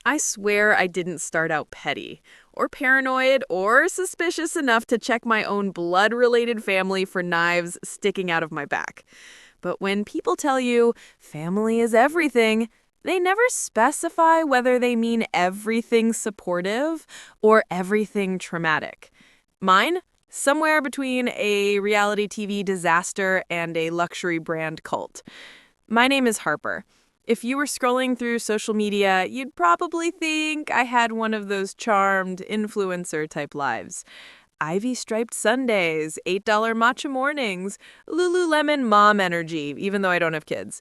I swear I didn't start out petty, or paranoid, or suspicious enough to check my own blood-related family for knives sticking out of my back. But when people tell you family is everything, they never specify whether they mean everything supportive or everything traumatic. Mine? Somewhere between a reality TV disaster and a luxury brand cult. My name is Harper. If you were scrolling through social media, you'd probably think I had one of those charmed influencer type lives. Ivy striped Sundays, $8 matcha mornings, Lululemon mom energy, even though I don't have kids.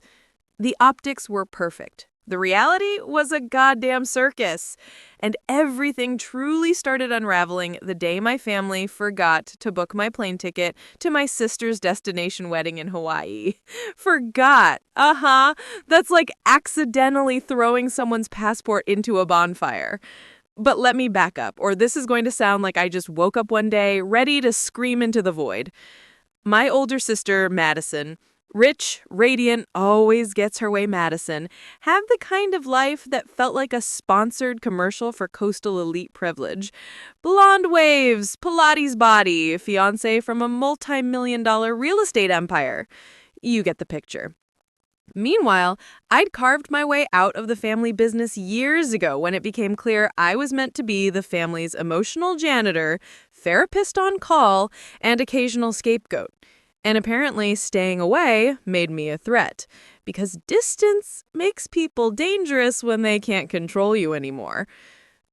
The optics were perfect. The reality was a goddamn circus. And everything truly started unraveling the day my family forgot to book my plane ticket to my sister's destination wedding in Hawaii. Forgot. That's like accidentally throwing someone's passport into a bonfire. But let me back up, or this is going to sound like I just woke up one day ready to scream into the void. My older sister, Madison, rich, radiant, always gets her way Madison, had the kind of life that felt like a sponsored commercial for coastal elite privilege. Blonde waves, Pilates body, fiancé from a multi-million-dollar real estate empire. You get the picture. Meanwhile, I'd carved my way out of the family business years ago when it became clear I was meant to be the family's emotional janitor, therapist on call, and occasional scapegoat. And apparently staying away made me a threat, because distance makes people dangerous when they can't control you anymore.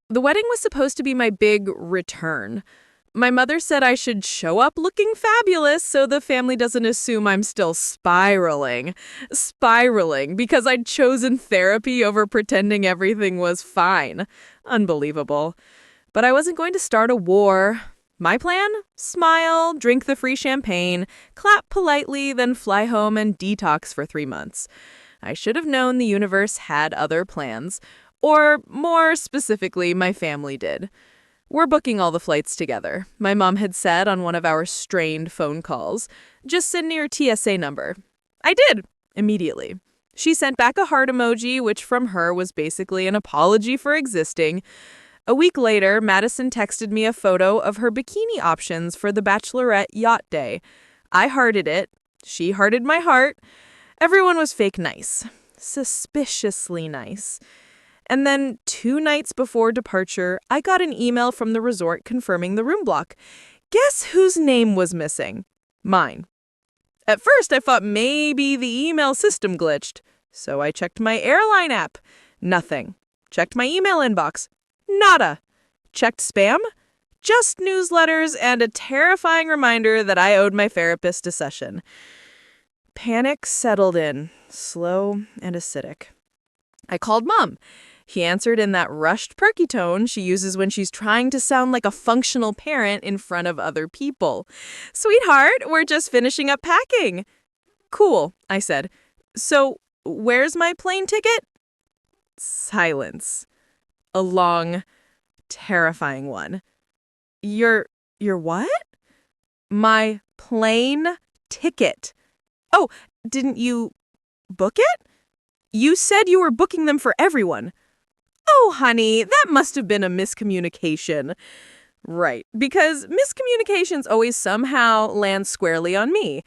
The wedding was supposed to be my big return. My mother said I should show up looking fabulous so the family doesn't assume I'm still spiraling. Spiraling because I'd chosen therapy over pretending everything was fine. Unbelievable. But I wasn't going to start a war. My plan? Smile, drink the free champagne, clap politely, then fly home and detox for 3 months. I should have known the universe had other plans. Or, more specifically, my family did. We're booking all the flights together, my mom had said on one of our strained phone calls. Just send me your TSA number. I did, immediately. She sent back a heart emoji, which from her was basically an apology for existing. A week later, Madison texted me a photo of her bikini options for the bachelorette yacht day. I hearted it. She hearted my heart. Everyone was fake nice. Suspiciously nice. And then 2 nights before departure, I got an email from the resort confirming the room block. Guess whose name was missing? Mine. At first, I thought maybe the email system glitched. So I checked my airline app. Nothing. Checked my email inbox. Nada. Checked spam. Just newsletters and a terrifying reminder that I owed my therapist a session. Panic settled in, slow and acidic. I called Mom. He answered in that rushed, perky tone she uses when she's trying to sound like a functional parent in front of other people. Sweetheart, we're just finishing up packing. Cool, I said. So, where's my plane ticket? Silence. A long, terrifying one. Your what? My plane ticket. Oh, didn't you book it? You said you were booking them for everyone. Oh, honey, that must have been a miscommunication. Right, because miscommunications always somehow land squarely on me.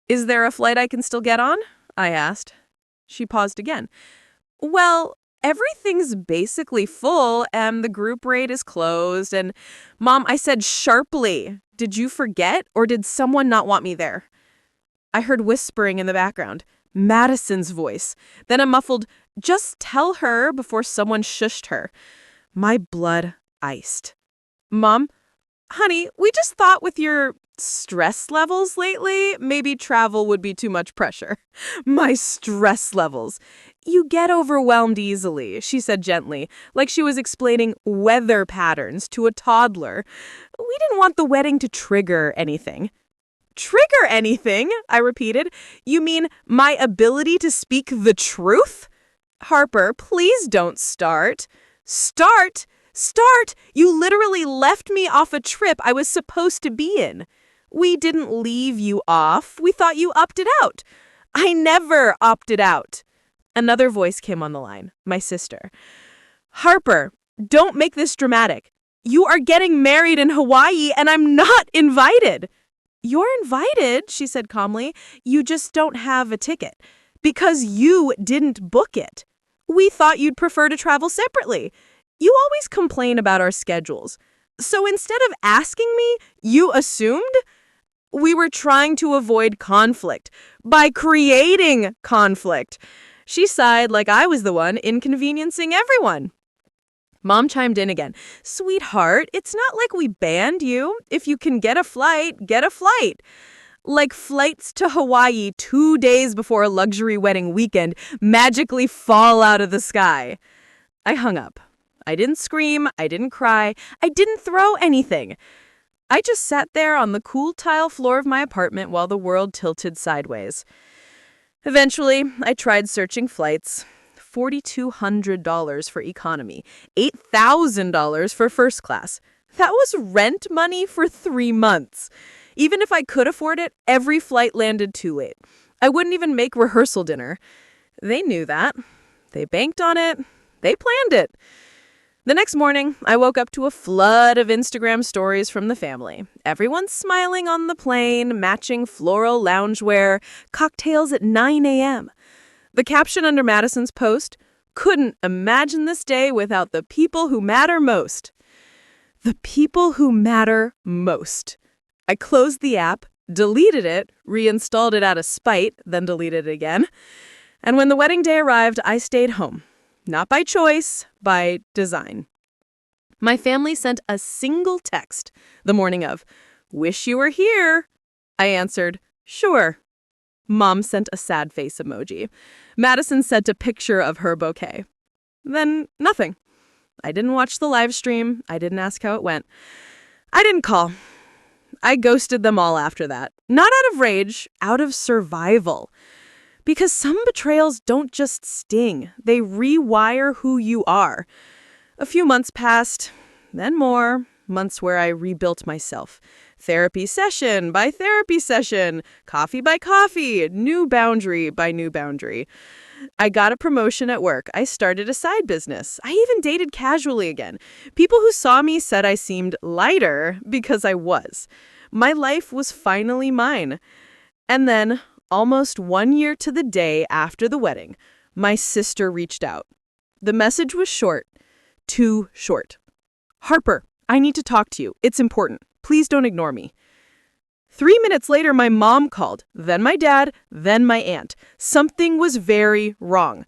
Is there a flight I can still get on? I asked. She paused again. Well, everything's basically full and the group rate is closed. And Mom, I said sharply, did you forget or did someone not want me there? I heard whispering in the background. Madison's voice. Then a muffled, just tell her before someone shushed her. My blood iced. Mom, honey, we just thought with your stress levels lately, maybe travel would be too much pressure. My stress levels. You get overwhelmed easily, she said gently, like she was explaining weather patterns to a toddler. We didn't want the wedding to trigger anything. Trigger anything? I repeated. You mean my ability to speak the truth? Harper, please don't start. Start? Start? You literally left me off a trip I was supposed to be in. We didn't leave you off. We thought you opted out. I never opted out. Another voice came on the line, my sister. Harper, don't make this dramatic. You are getting married in Hawaii and I'm not invited. You're invited, she said calmly. You just don't have a ticket. Because you didn't book it. We thought you'd prefer to travel separately. You always complain about our schedules. So instead of asking me, you assumed? We were trying to avoid conflict by creating conflict. She sighed like I was the one inconveniencing everyone. Mom chimed in again. Sweetheart, it's not like we banned you. If you can get a flight, get a flight. Like flights to Hawaii 2 days before a luxury wedding weekend magically fall out of the sky. I hung up. I didn't scream. I didn't cry. I didn't throw anything. I just sat there on the cool tile floor of my apartment while the world tilted sideways. Eventually, I tried searching flights. $4,200 for economy, $8,000 for first class. That was rent money for 3 months. Even if I could afford it, every flight landed too late. I wouldn't even make rehearsal dinner. They knew that. They banked on it. They planned it. The next morning, I woke up to a flood of Instagram stories from the family. Everyone smiling on the plane, matching floral loungewear, cocktails at 9 a.m. The caption under Madison's post, "Couldn't imagine this day without the people who matter most." The people who matter most. I closed the app, deleted it, reinstalled it out of spite, then deleted it again. And when the wedding day arrived, I stayed home. Not by choice, by design. My family sent a single text the morning of, "Wish you were here." I answered, "Sure." Mom sent a sad face emoji. Madison sent a picture of her bouquet. Then nothing. I didn't watch the live stream. I didn't ask how it went. I didn't call. I ghosted them all after that. Not out of rage, out of survival. Because some betrayals don't just sting. They rewire who you are. A few months passed, then more. Months where I rebuilt myself. Therapy session by therapy session, coffee by coffee, new boundary by new boundary. I got a promotion at work. I started a side business. I even dated casually again. People who saw me said I seemed lighter because I was. My life was finally mine. And then, almost 1 year to the day after the wedding, my sister reached out. The message was short. Too short. "Harper, I need to talk to you. It's important. Please don't ignore me." 3 minutes later, my mom called, then my dad, then my aunt. Something was very wrong.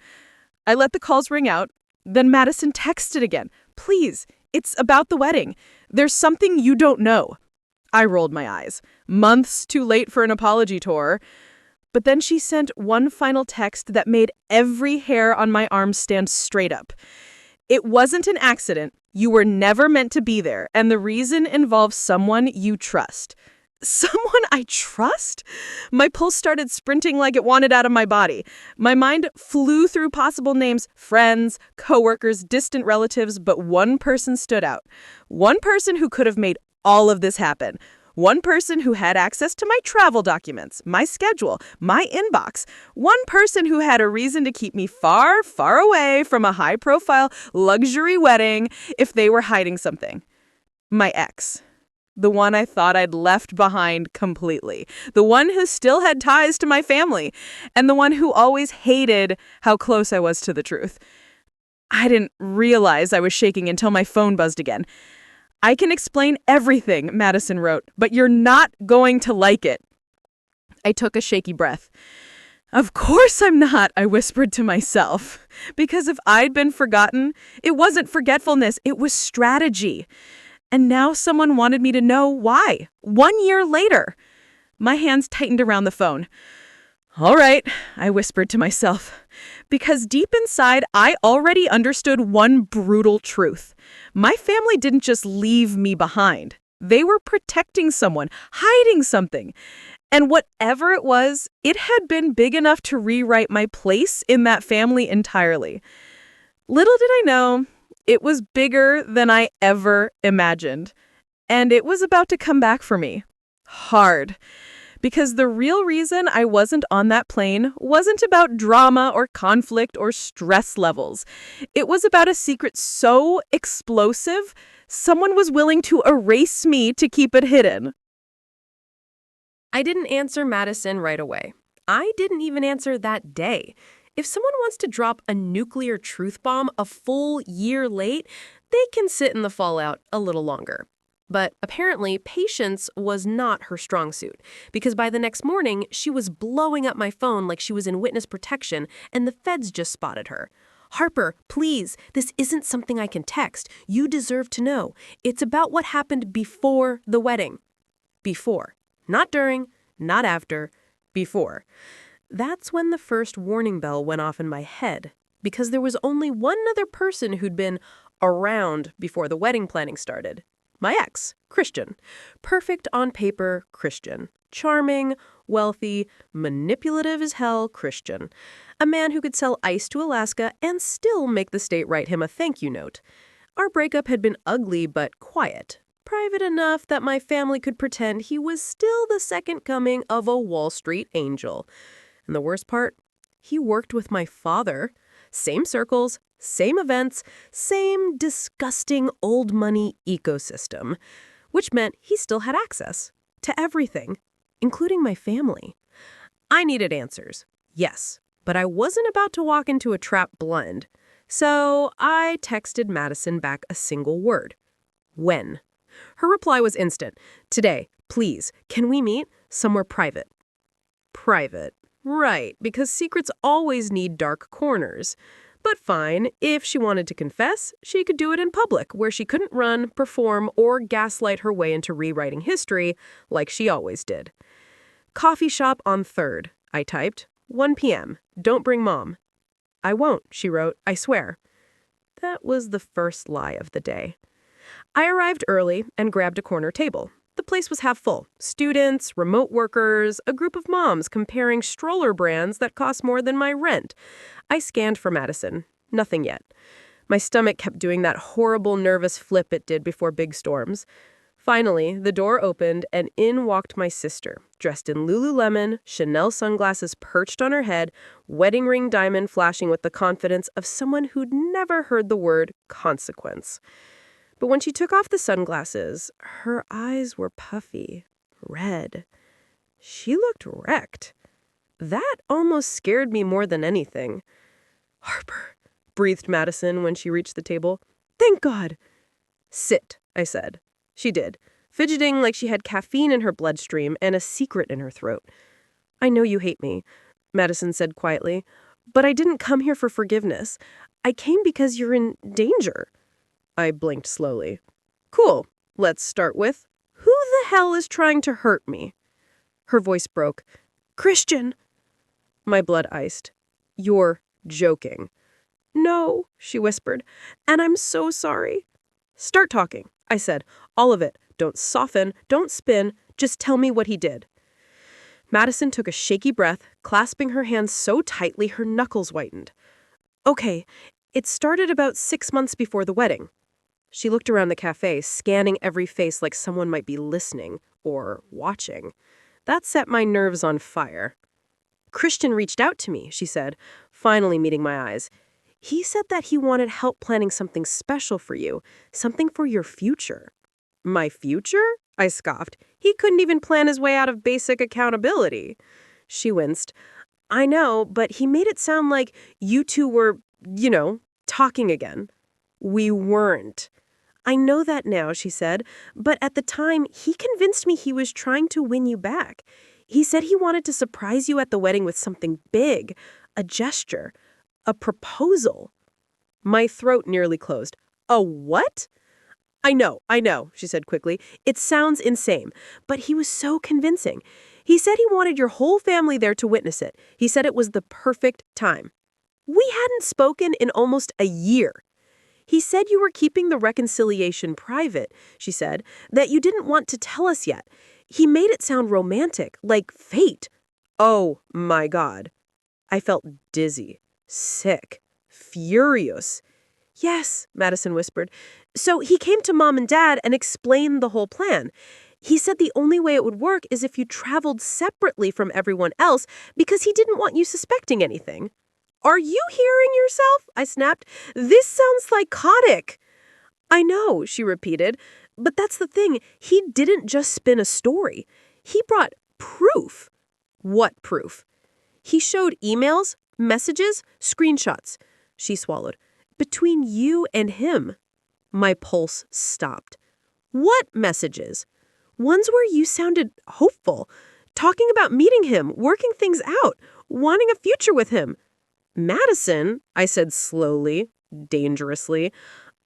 I let the calls ring out. Then Madison texted again. "Please, it's about the wedding. There's something you don't know." I rolled my eyes. Months too late for an apology tour. But then she sent one final text that made every hair on my arm stand straight up. "It wasn't an accident. You were never meant to be there, and the reason involves someone you trust." Someone I trust? My pulse started sprinting like it wanted out of my body. My mind flew through possible names, friends, coworkers, distant relatives, but one person stood out. One person who could have made all of this happen. One person who had access to my travel documents, my schedule, my inbox. One person who had a reason to keep me far, far away from a high-profile luxury wedding if they were hiding something. My ex. The one I thought I'd left behind completely. The one who still had ties to my family. And the one who always hated how close I was to the truth. I didn't realize I was shaking until my phone buzzed again. "I can explain everything," Madison wrote, "but you're not going to like it." I took a shaky breath. "Of course I'm not," I whispered to myself. Because if I'd been forgotten, it wasn't forgetfulness, it was strategy. And now someone wanted me to know why. 1 year later. My hands tightened around the phone. "All right," I whispered to myself. Because deep inside, I already understood one brutal truth. My family didn't just leave me behind. They were protecting someone, hiding something. And whatever it was, it had been big enough to rewrite my place in that family entirely. Little did I know, it was bigger than I ever imagined. And it was about to come back for me. Hard. Because the real reason I wasn't on that plane wasn't about drama or conflict or stress levels. It was about a secret so explosive, someone was willing to erase me to keep it hidden. I didn't answer Madison right away. I didn't even answer that day. If someone wants to drop a nuclear truth bomb a full year late, they can sit in the fallout a little longer. But apparently, patience was not her strong suit, because by the next morning, she was blowing up my phone like she was in witness protection, and the feds just spotted her. Harper, please, this isn't something I can text. You deserve to know. It's about what happened before the wedding. Before. Not during, not after, before. That's when the first warning bell went off in my head, because there was only one other person who'd been around before the wedding planning started. My ex, Christian. Perfect on paper, Christian. Charming, wealthy, manipulative as hell, Christian. A man who could sell ice to Alaska and still make the state write him a thank you note. Our breakup had been ugly but quiet. Private enough that my family could pretend he was still the second coming of a Wall Street angel. And the worst part? He worked with my father. Same circles, same events, same disgusting old money ecosystem. Which meant he still had access to everything, including my family. I needed answers, yes, but I wasn't about to walk into a trap blind. So I texted Madison back a single word. When? Her reply was instant. Today, please, can we meet somewhere private? Private. Right, because secrets always need dark corners. But fine, if she wanted to confess, she could do it in public, where she couldn't run, perform, or gaslight her way into rewriting history like she always did. Coffee shop on 3rd, I typed. 1 p.m. Don't bring mom. I won't, she wrote, I swear. That was the first lie of the day. I arrived early and grabbed a corner table. The place was half full. Students, remote workers, a group of moms comparing stroller brands that cost more than my rent. I scanned for Madison. Nothing yet. My stomach kept doing that horrible nervous flip it did before big storms. Finally, the door opened and in walked my sister, dressed in Lululemon, Chanel sunglasses perched on her head, wedding ring diamond flashing with the confidence of someone who'd never heard the word consequence. But when she took off the sunglasses, her eyes were puffy, red. She looked wrecked. That almost scared me more than anything. Harper, breathed Madison when she reached the table. Thank God. Sit, I said. She did, fidgeting like she had caffeine in her bloodstream and a secret in her throat. I know you hate me, Madison said quietly, but I didn't come here for forgiveness. I came because you're in danger. I blinked slowly. Cool. Let's start with, who the hell is trying to hurt me? Her voice broke. Christian. My blood iced. You're joking. No, she whispered, and I'm so sorry. Start talking, I said. All of it. Don't soften, don't spin, just tell me what he did. Madison took a shaky breath, clasping her hands so tightly her knuckles whitened. Okay, it started about 6 months before the wedding. She looked around the cafe, scanning every face like someone might be listening or watching. That set my nerves on fire. Christian reached out to me, she said, finally meeting my eyes. He said that he wanted help planning something special for you, something for your future. My future? I scoffed. He couldn't even plan his way out of basic accountability. She winced. I know, but he made it sound like you two were, talking again. We weren't. I know that now, she said, but at the time, he convinced me he was trying to win you back. He said he wanted to surprise you at the wedding with something big, a gesture, a proposal. My throat nearly closed. A what? I know, she said quickly. It sounds insane, but he was so convincing. He said he wanted your whole family there to witness it. He said it was the perfect time. We hadn't spoken in almost a year. He said you were keeping the reconciliation private, she said, that you didn't want to tell us yet. He made it sound romantic, like fate. Oh, my God. I felt dizzy, sick, furious. Yes, Madison whispered. So he came to Mom and Dad and explained the whole plan. He said the only way it would work is if you traveled separately from everyone else because he didn't want you suspecting anything. Are you hearing yourself? I snapped. This sounds psychotic. I know, she repeated. But that's the thing. He didn't just spin a story. He brought proof. What proof? He showed emails, messages, screenshots. She swallowed. Between you and him. My pulse stopped. What messages? Ones where you sounded hopeful, talking about meeting him, working things out, wanting a future with him. Madison, I said slowly, dangerously,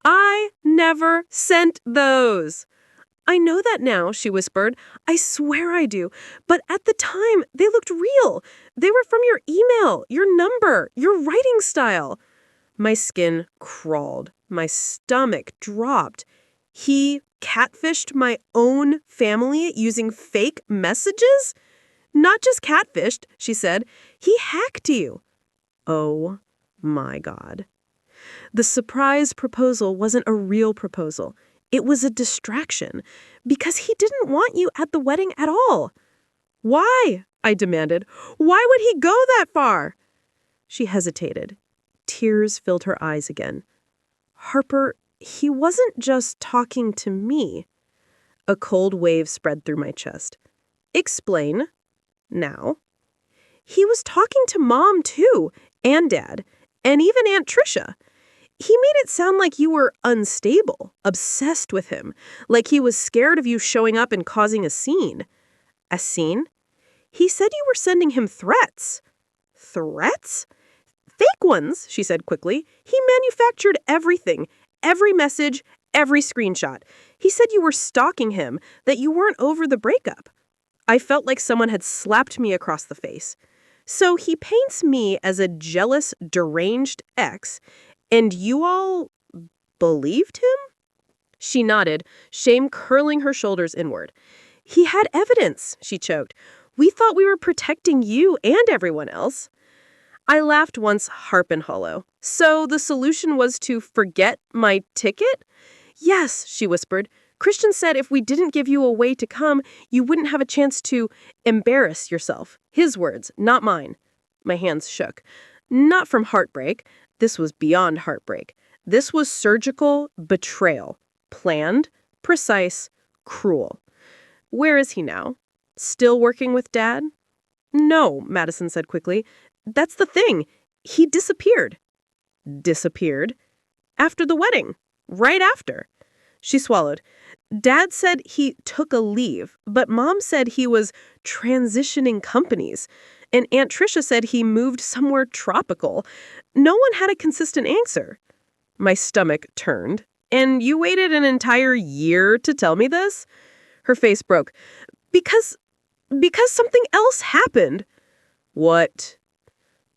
I never sent those. I know that now, she whispered. I swear I do. But at the time, they looked real. They were from your email, your number, your writing style. My skin crawled. My stomach dropped. He catfished my own family using fake messages? Not just catfished, she said. He hacked you. Oh my God. The surprise proposal wasn't a real proposal. It was a distraction because he didn't want you at the wedding at all. Why? I demanded. Why would he go that far? She hesitated. Tears filled her eyes again. Harper, he wasn't just talking to me. A cold wave spread through my chest. Explain. Now. He was talking to Mom, too, and Dad, and even Aunt Tricia. He made it sound like you were unstable, obsessed with him, like he was scared of you showing up and causing a scene. A scene? He said you were sending him threats. Threats? Fake ones, she said quickly. He manufactured everything, every message, every screenshot. He said you were stalking him, that you weren't over the breakup. I felt like someone had slapped me across the face. So he paints me as a jealous, deranged ex, and you all believed him? She nodded, shame curling her shoulders inward. He had evidence, she choked. We thought we were protecting you and everyone else. I laughed once, harp and hollow. So the solution was to forget my ticket? Yes, she whispered. Christian said if we didn't give you a way to come, you wouldn't have a chance to embarrass yourself. His words, not mine. My hands shook. Not from heartbreak. This was beyond heartbreak. This was surgical betrayal. Planned, precise, cruel. Where is he now? Still working with Dad? No, Madison said quickly. That's the thing. He disappeared. Disappeared? After the wedding. Right after. She swallowed. Dad said he took a leave, but Mom said he was transitioning companies. And Aunt Tricia said he moved somewhere tropical. No one had a consistent answer. My stomach turned. And you waited an entire year to tell me this? Her face broke. Because something else happened. What?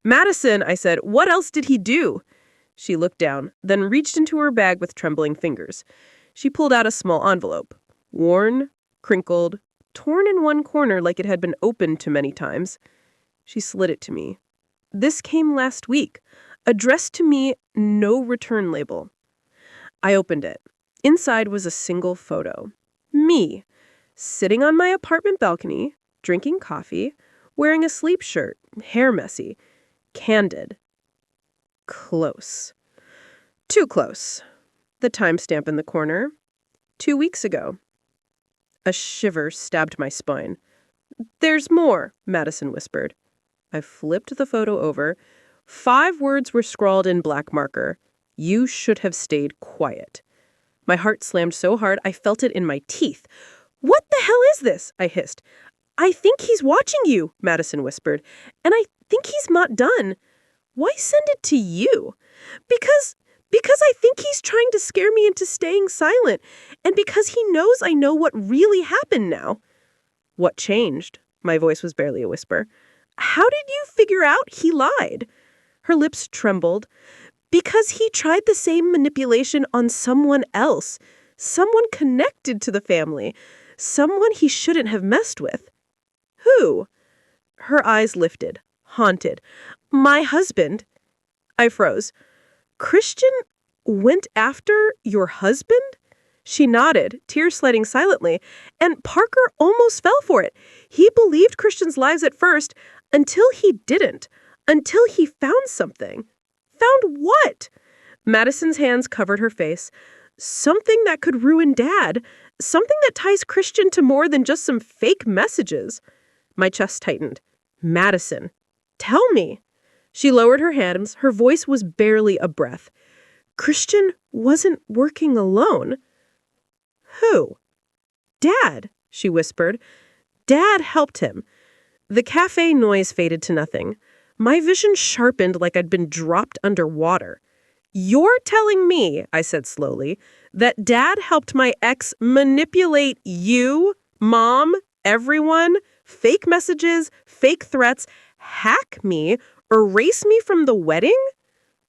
Madison, I said, what else did he do? She looked down, then reached into her bag with trembling fingers. She pulled out a small envelope. Worn, crinkled, torn in one corner like it had been opened too many times. She slid it to me. This came last week. Addressed to me, no return label. I opened it. Inside was a single photo. Me, sitting on my apartment balcony, drinking coffee, wearing a sleep shirt, hair messy, candid. Close. Too close. The timestamp in the corner. 2 weeks ago. A shiver stabbed my spine. There's more, Madison whispered. I flipped the photo over. 5 words were scrawled in black marker. You should have stayed quiet. My heart slammed so hard I felt it in my teeth. What the hell is this? I hissed. I think he's watching you, Madison whispered. And I think he's not done. Why send it to you? Because I think he's trying to scare me into staying silent. And because he knows I know what really happened now. What changed? My voice was barely a whisper. How did you figure out he lied? Her lips trembled. Because he tried the same manipulation on someone else. Someone connected to the family. Someone he shouldn't have messed with. Who? Her eyes lifted, haunted. My husband. I froze. Christian went after your husband? She nodded, tears sliding silently, and Parker almost fell for it. He believed Christian's lies at first, until he didn't, until he found something. Found what? Madison's hands covered her face. Something that could ruin Dad. Something that ties Christian to more than just some fake messages. My chest tightened. Madison, tell me. She lowered her hands. Her voice was barely a breath. Christian wasn't working alone. Who? Dad, she whispered. Dad helped him. The cafe noise faded to nothing. My vision sharpened like I'd been dropped underwater. You're telling me, I said slowly, that Dad helped my ex manipulate you, Mom, everyone, fake messages, fake threats, hack me, erase me from the wedding?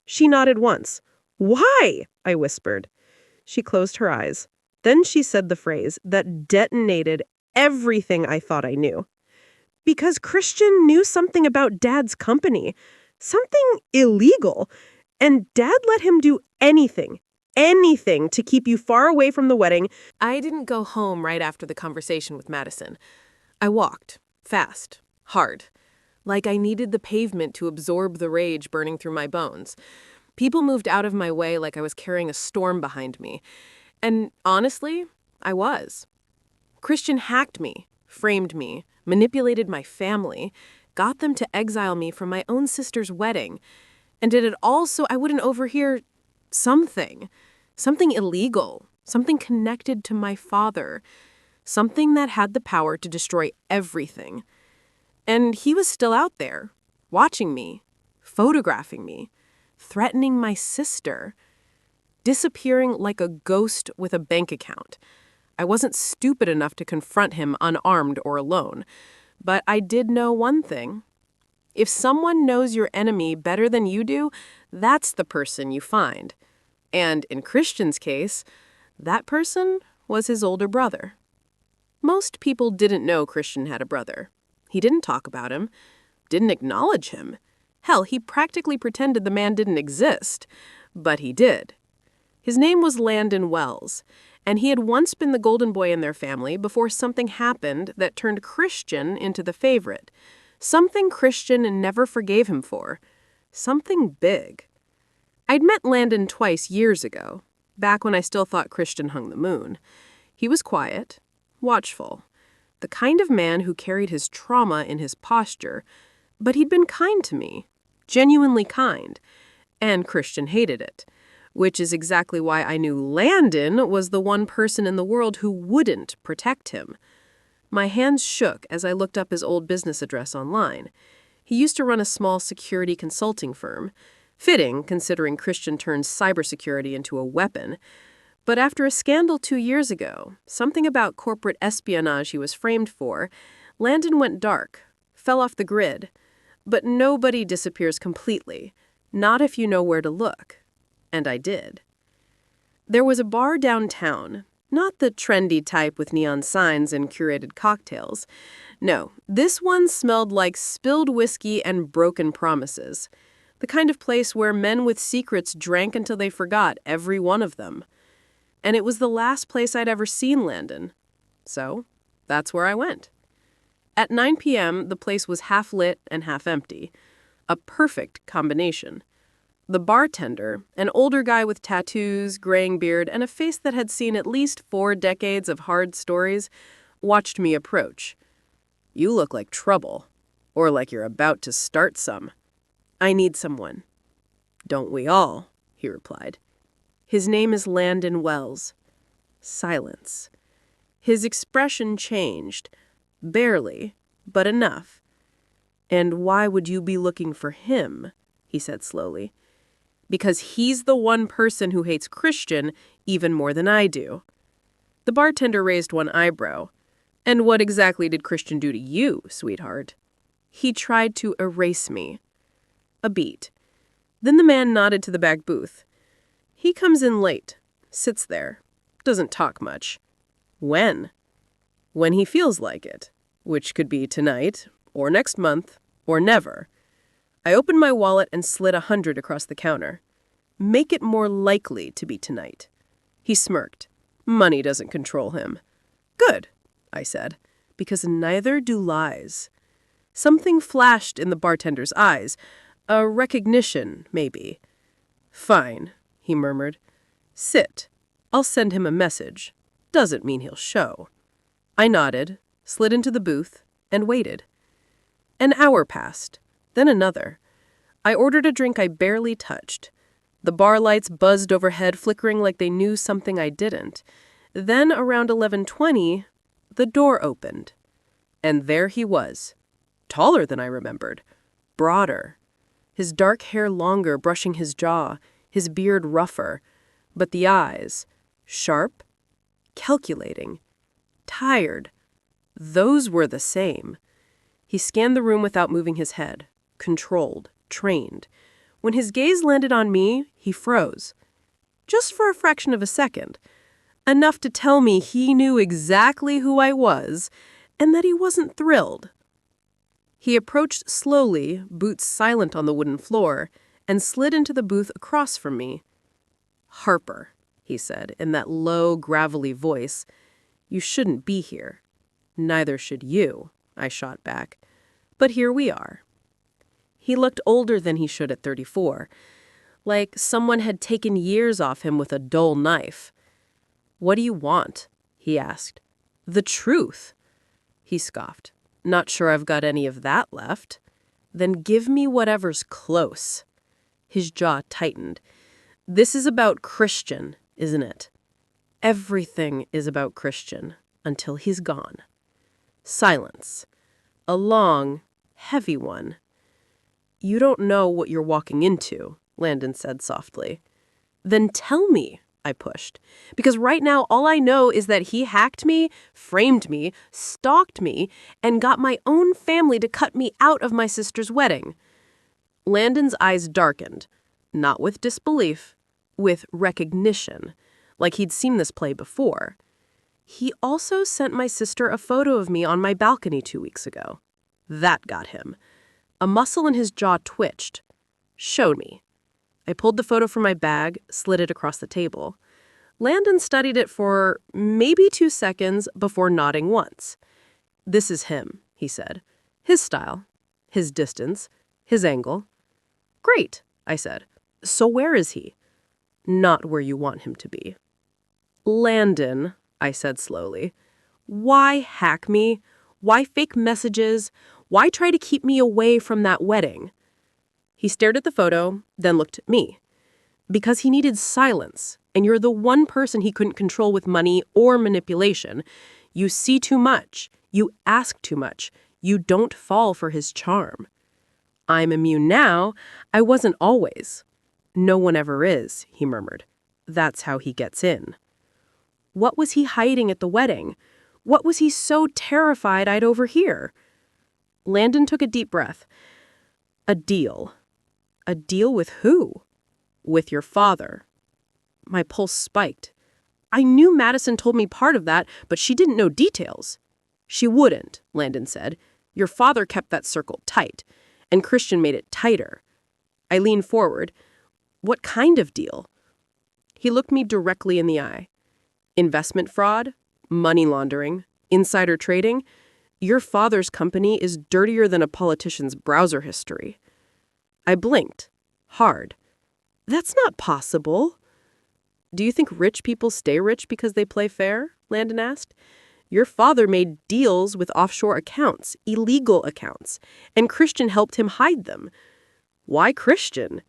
She nodded once. Why? I whispered. She closed her eyes. Then she said the phrase that detonated everything I thought I knew. Because Christian knew something about Dad's company. Something illegal. And Dad let him do anything to keep you far away from the wedding. I didn't go home right after the conversation with Madison. I walked, fast, hard, like I needed the pavement to absorb the rage burning through my bones. People moved out of my way like I was carrying a storm behind me. And honestly, I was. Christian hacked me, framed me, manipulated my family, got them to exile me from my own sister's wedding, and did it all so I wouldn't overhear something illegal, something connected to my father, something that had the power to destroy everything. And he was still out there, watching me, photographing me, threatening my sister, disappearing like a ghost with a bank account. I wasn't stupid enough to confront him unarmed or alone, but I did know one thing. If someone knows your enemy better than you do, that's the person you find. And in Christian's case, that person was his older brother. Most people didn't know Christian had a brother. He didn't talk about him, didn't acknowledge him. Hell, he practically pretended the man didn't exist. But he did. His name was Landon Wells, and he had once been the golden boy in their family before something happened that turned Christian into the favorite. Something Christian never forgave him for. Something big. I'd met Landon twice years ago, back when I still thought Christian hung the moon. He was quiet, watchful, the kind of man who carried his trauma in his posture, but he'd been kind to me, genuinely kind, and Christian hated it, which is exactly why I knew Landon was the one person in the world who wouldn't protect him. My hands shook as I looked up his old business address online. He used to run a small security consulting firm. Fitting, considering Christian turned cybersecurity into a weapon. But after a scandal 2 years ago, something about corporate espionage he was framed for, Landon went dark, fell off the grid. But nobody disappears completely, not if you know where to look. And I did. There was a bar downtown. Not the trendy type with neon signs and curated cocktails. No, this one smelled like spilled whiskey and broken promises. The kind of place where men with secrets drank until they forgot every one of them. And it was the last place I'd ever seen Landon. So, that's where I went. At 9 p.m., the place was half lit and half empty. A perfect combination. The bartender, an older guy with tattoos, graying beard, and a face that had seen at least 4 decades of hard stories, watched me approach. You look like trouble, or like you're about to start some. I need someone. Don't we all? He replied. His name is Landon Wells. Silence. His expression changed. Barely, but enough. And why would you be looking for him? He said slowly. Because he's the one person who hates Christian even more than I do. The bartender raised one eyebrow. And what exactly did Christian do to you, sweetheart? He tried to erase me. A beat. Then the man nodded to the back booth. He comes in late, sits there, doesn't talk much. When? When he feels like it, which could be tonight, or next month, or never. I opened my wallet and slid 100 across the counter. Make it more likely to be tonight. He smirked. Money doesn't control him. Good, I said, because neither do lies. Something flashed in the bartender's eyes. A recognition, maybe. Fine, he murmured. Sit. I'll send him a message. Doesn't mean he'll show. I nodded, slid into the booth, and waited. An hour passed, then another. I ordered a drink I barely touched. The bar lights buzzed overhead, flickering like they knew something I didn't. Then, around 11:20, the door opened. And there he was. Taller than I remembered. Broader. His dark hair longer, brushing his jaw, his beard rougher. But the eyes, sharp, calculating, tired. Those were the same. He scanned the room without moving his head. Controlled, trained. When his gaze landed on me, he froze. Just for a fraction of a second. Enough to tell me he knew exactly who I was, and that he wasn't thrilled. He approached slowly, boots silent on the wooden floor, and slid into the booth across from me. Harper, he said, in that low, gravelly voice, you shouldn't be here. Neither should you, I shot back. But here we are. He looked older than he should at 34, like someone had taken years off him with a dull knife. What do you want? He asked. The truth. He scoffed. Not sure I've got any of that left. Then give me whatever's close. His jaw tightened. This is about Christian, isn't it? Everything is about Christian until he's gone. Silence. A long, heavy one. You don't know what you're walking into, Landon said softly. Then tell me, I pushed. Because right now all I know is that he hacked me, framed me, stalked me, and got my own family to cut me out of my sister's wedding. Landon's eyes darkened, not with disbelief, with recognition, like he'd seen this play before. He also sent my sister a photo of me on my balcony 2 weeks ago. That got him. A muscle in his jaw twitched. Showed me. I pulled the photo from my bag, slid it across the table. Landon studied it for maybe 2 seconds before nodding once. This is him, he said. His style, his distance, his angle. Great, I said. So where is he? Not where you want him to be. Landon, I said slowly. Why hack me? Why fake messages? Why try to keep me away from that wedding? He stared at the photo, then looked at me. Because he needed silence, and you're the one person he couldn't control with money or manipulation. You see too much. You ask too much. You don't fall for his charm. I'm immune now. I wasn't always. No one ever is, he murmured. That's how he gets in. What was he hiding at the wedding? What was he so terrified I'd overhear? Landon took a deep breath. A deal. A deal with who? With your father. My pulse spiked. I knew Madison told me part of that, but she didn't know details. She wouldn't, Landon said. Your father kept that circle tight, and Christian made it tighter. I leaned forward. What kind of deal? He looked me directly in the eye. Investment fraud? Money laundering? Insider trading? Your father's company is dirtier than a politician's browser history. I blinked. Hard. That's not possible. Do you think rich people stay rich because they play fair? Landon asked. Your father made deals with offshore accounts, illegal accounts, and Christian helped him hide them. Why Christian?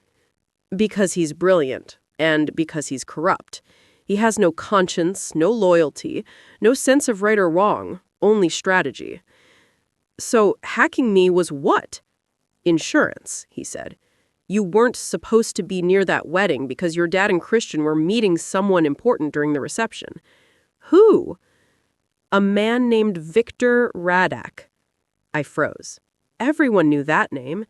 Because he's brilliant, and because he's corrupt. He has no conscience, no loyalty, no sense of right or wrong, only strategy. So hacking me was what? Insurance, he said. You weren't supposed to be near that wedding because your dad and Christian were meeting someone important during the reception. Who? A man named Victor Radak. I froze. Everyone knew that name.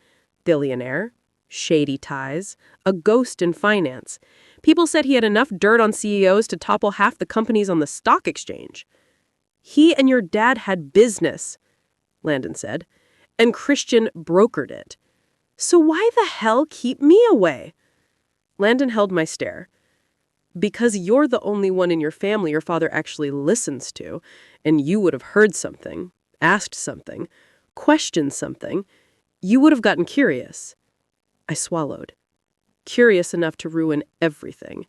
Billionaire. Shady ties. A ghost in finance. People said he had enough dirt on CEOs to topple half the companies on the stock exchange. He and your dad had business, Landon said, and Christian brokered it. So why the hell keep me away? Landon held my stare. Because you're the only one in your family your father actually listens to, and you would have heard something, asked something, questioned something, you would have gotten curious. I swallowed. Curious enough to ruin everything.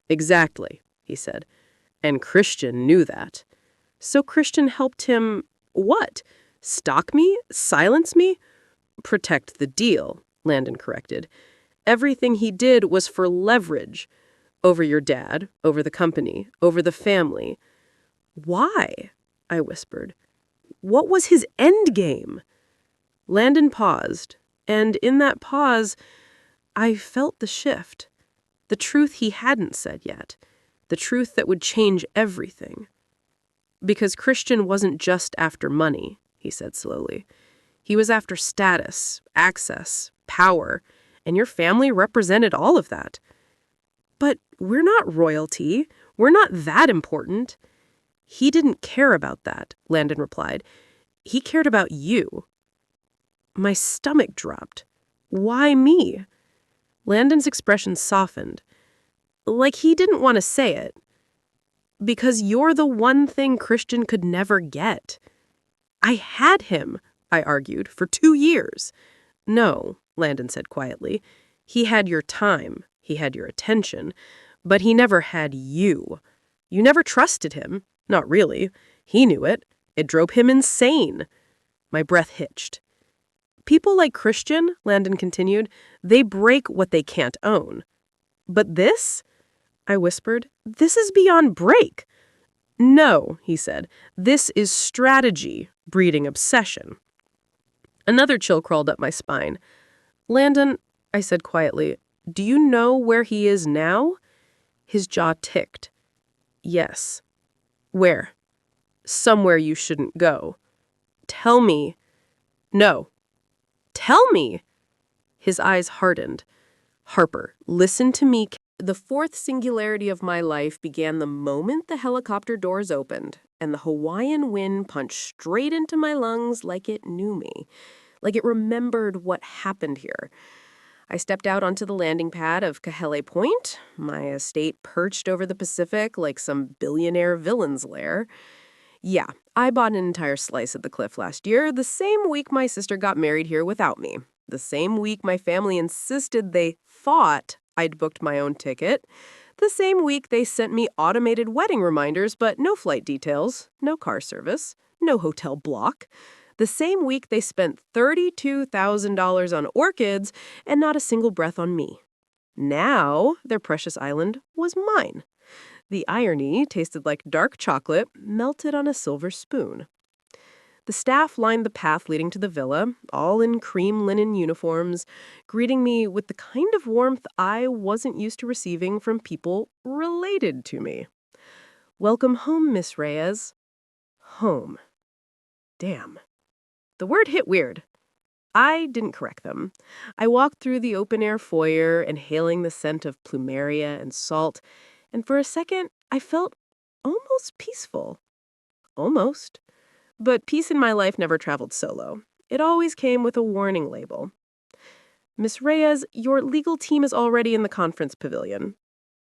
Exactly, he said. And Christian knew that. So Christian helped him, what? Stalk me? Silence me? Protect the deal, Landon corrected. Everything he did was for leverage. Over your dad, over the company, over the family. Why? I whispered. What was his end game? Landon paused, and in that pause, I felt the shift. The truth he hadn't said yet. The truth that would change everything. Because Christian wasn't just after money, he said slowly. He was after status, access, power, and your family represented all of that. But we're not royalty. We're not that important. He didn't care about that, Landon replied. He cared about you. My stomach dropped. Why me? Landon's expression softened. Like he didn't want to say it. Because you're the one thing Christian could never get. I had him, I argued, for 2 years. No, Landon said quietly. He had your time. He had your attention. But he never had you. You never trusted him. Not really. He knew it. It drove him insane. My breath hitched. People like Christian, Landon continued, they break what they can't own. But this? I whispered. This is beyond break. No, he said. This is strategy, breeding obsession. Another chill crawled up my spine. Landon, I said quietly, do you know where he is now? His jaw ticked. Yes. Where? Somewhere you shouldn't go. Tell me. No. Tell me. His eyes hardened. Harper, listen to me. The fourth singularity of my life began the moment the helicopter doors opened, and the Hawaiian wind punched straight into my lungs like it knew me, like it remembered what happened here. I stepped out onto the landing pad of Kahele Point, my estate perched over the Pacific like some billionaire villain's lair. Yeah, I bought an entire slice of the cliff last year, the same week my sister got married here without me. The same week my family insisted they thought I'd booked my own ticket. The same week they sent me automated wedding reminders, but no flight details, no car service, no hotel block. The same week they spent $32,000 on orchids and not a single breath on me. Now their precious island was mine. The irony tasted like dark chocolate melted on a silver spoon. The staff lined the path leading to the villa, all in cream linen uniforms, greeting me with the kind of warmth I wasn't used to receiving from people related to me. Welcome home, Miss Reyes. Home. Damn. The word hit weird. I didn't correct them. I walked through the open-air foyer, inhaling the scent of plumeria and salt, and for a second, I felt almost peaceful. Almost. But peace in my life never traveled solo. It always came with a warning label. Miss Reyes, your legal team is already in the conference pavilion.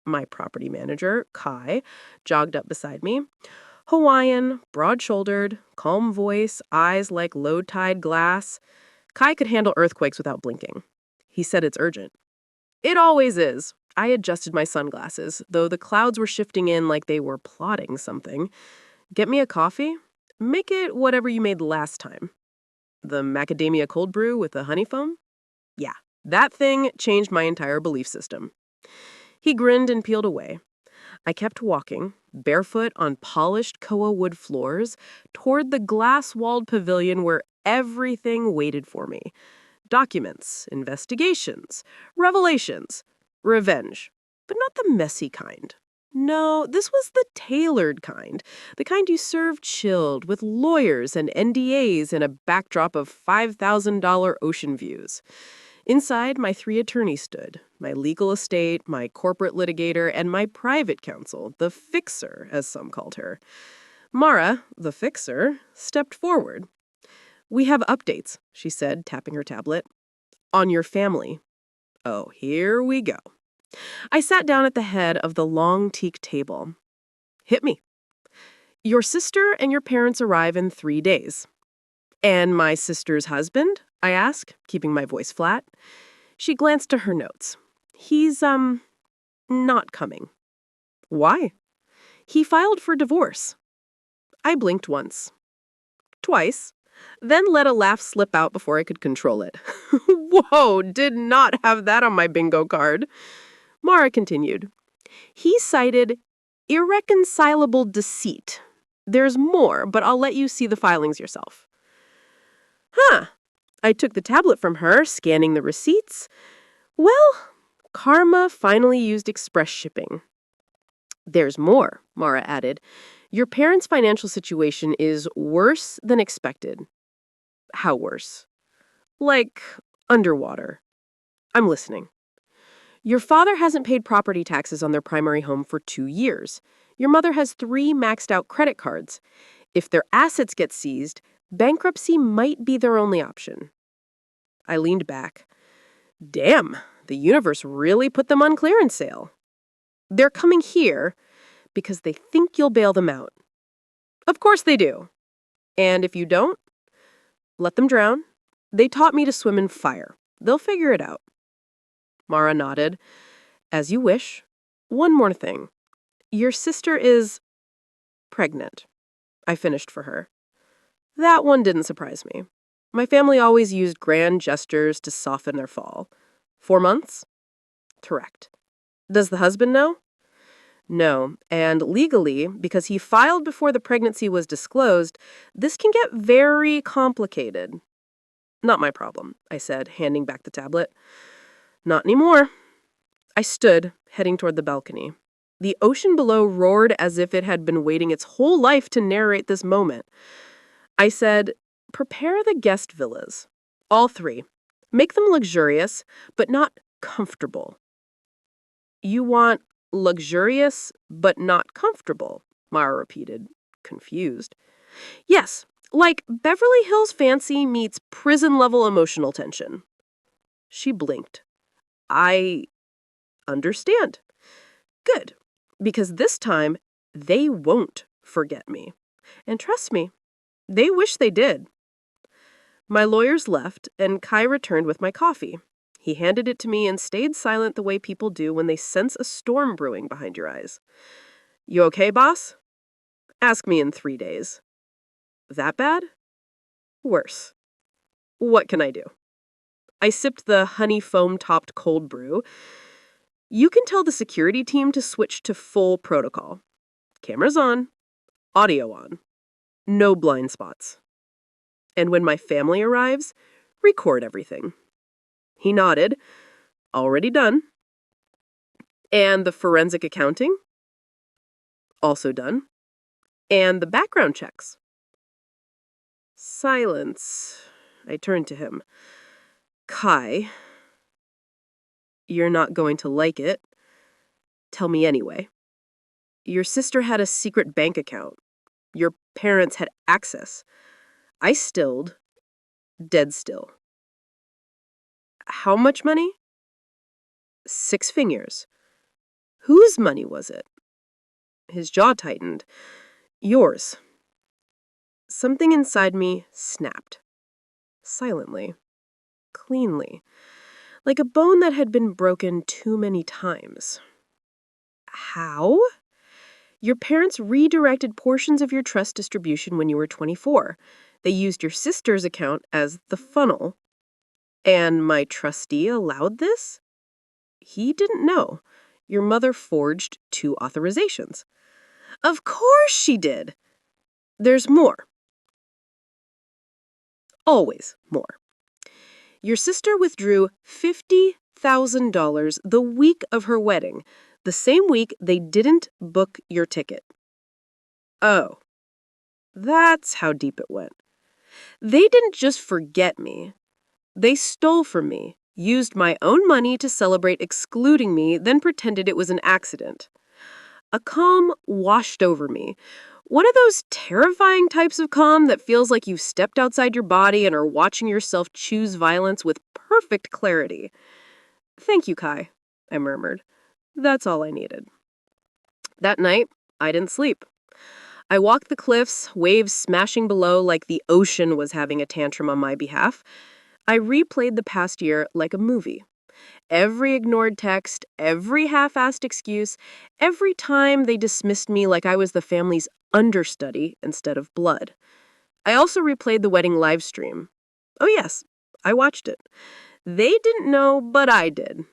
My property manager, Kai, jogged up beside me. Hawaiian, broad-shouldered, calm voice, eyes like low-tide glass. Kai could handle earthquakes without blinking. He said it's urgent. It always is. I adjusted my sunglasses, though the clouds were shifting in like they were plotting something. Get me a coffee? Make it whatever you made last time. The macadamia cold brew with the honey foam? Yeah, that thing changed my entire belief system. He grinned and peeled away. I kept walking, barefoot on polished koa wood floors, toward the glass-walled pavilion where everything waited for me. Documents, investigations, revelations, revenge, but not the messy kind. No, this was the tailored kind, the kind you served chilled with lawyers and NDAs in a backdrop of $5,000 ocean views. Inside, my 3 attorneys stood, my legal estate, my corporate litigator, and my private counsel, the fixer, as some called her. Mara, the fixer, stepped forward. We have updates, she said, tapping her tablet. On your family. Oh, here we go. I sat down at the head of the long teak table. Hit me. Your sister and your parents arrive in 3 days. And my sister's husband? I ask, keeping my voice flat. She glanced to her notes. He's, not coming. Why? He filed for divorce. I blinked once. Twice. Then let a laugh slip out before I could control it. Whoa, did not have that on my bingo card. Mara continued. He cited irreconcilable deceit. There's more, but I'll let you see the filings yourself. Huh. I took the tablet from her, scanning the receipts. Well, karma finally used express shipping. There's more, Mara added. Your parents' financial situation is worse than expected. How worse? Like underwater. I'm listening. Your father hasn't paid property taxes on their primary home for 2 years. Your mother has 3 maxed out credit cards. If their assets get seized, bankruptcy might be their only option. I leaned back. Damn, the universe really put them on clearance sale. They're coming here because they think you'll bail them out. Of course they do. And if you don't, let them drown. They taught me to swim in fire. They'll figure it out. Mara nodded. As you wish. One more thing. Your sister is pregnant. I finished for her. That one didn't surprise me. My family always used grand gestures to soften their fall. 4 months? Correct. Does the husband know? No, and legally, because he filed before the pregnancy was disclosed, this can get very complicated. Not my problem, I said, handing back the tablet. Not anymore. I stood, heading toward the balcony. The ocean below roared as if it had been waiting its whole life to narrate this moment. I said, prepare the guest villas. All 3. Make them luxurious, but not comfortable. You want luxurious, but not comfortable, Mara repeated, confused. Yes, like Beverly Hills fancy meets prison-level emotional tension. She blinked. I understand. Good, because this time they won't forget me. And trust me, they wish they did. My lawyers left, and Kai returned with my coffee. He handed it to me and stayed silent the way people do when they sense a storm brewing behind your eyes. You okay, boss? Ask me in 3 days. That bad? Worse. What can I do? I sipped the honey foam-topped cold brew. You can tell the security team to switch to full protocol. Cameras on, audio on. No blind spots. And when my family arrives, record everything. He nodded. Already done. And the forensic accounting? Also done. And the background checks? Silence. I turned to him. Kai, you're not going to like it. Tell me anyway. Your sister had a secret bank account. Your parents had access. I stilled, dead still. How much money? 6 figures. Whose money was it? His jaw tightened. Yours. Something inside me snapped. Silently. Cleanly. Like a bone that had been broken too many times. How? Your parents redirected portions of your trust distribution when you were 24. They used your sister's account as the funnel. And my trustee allowed this? He didn't know. Your mother forged 2 authorizations. Of course she did. There's more. Always more. Your sister withdrew $50,000 the week of her wedding, the same week they didn't book your ticket. Oh, that's how deep it went. They didn't just forget me. They stole from me, used my own money to celebrate excluding me, then pretended it was an accident. A calm washed over me. One of those terrifying types of calm that feels like you've stepped outside your body and are watching yourself choose violence with perfect clarity. Thank you, Kai, I murmured. That's all I needed. That night, I didn't sleep. I walked the cliffs, waves smashing below like the ocean was having a tantrum on my behalf. I replayed the past year like a movie. Every ignored text, every half-assed excuse, every time they dismissed me like I was the family's understudy instead of blood. I also replayed the wedding live stream. Oh yes, I watched it. They didn't know, but I did.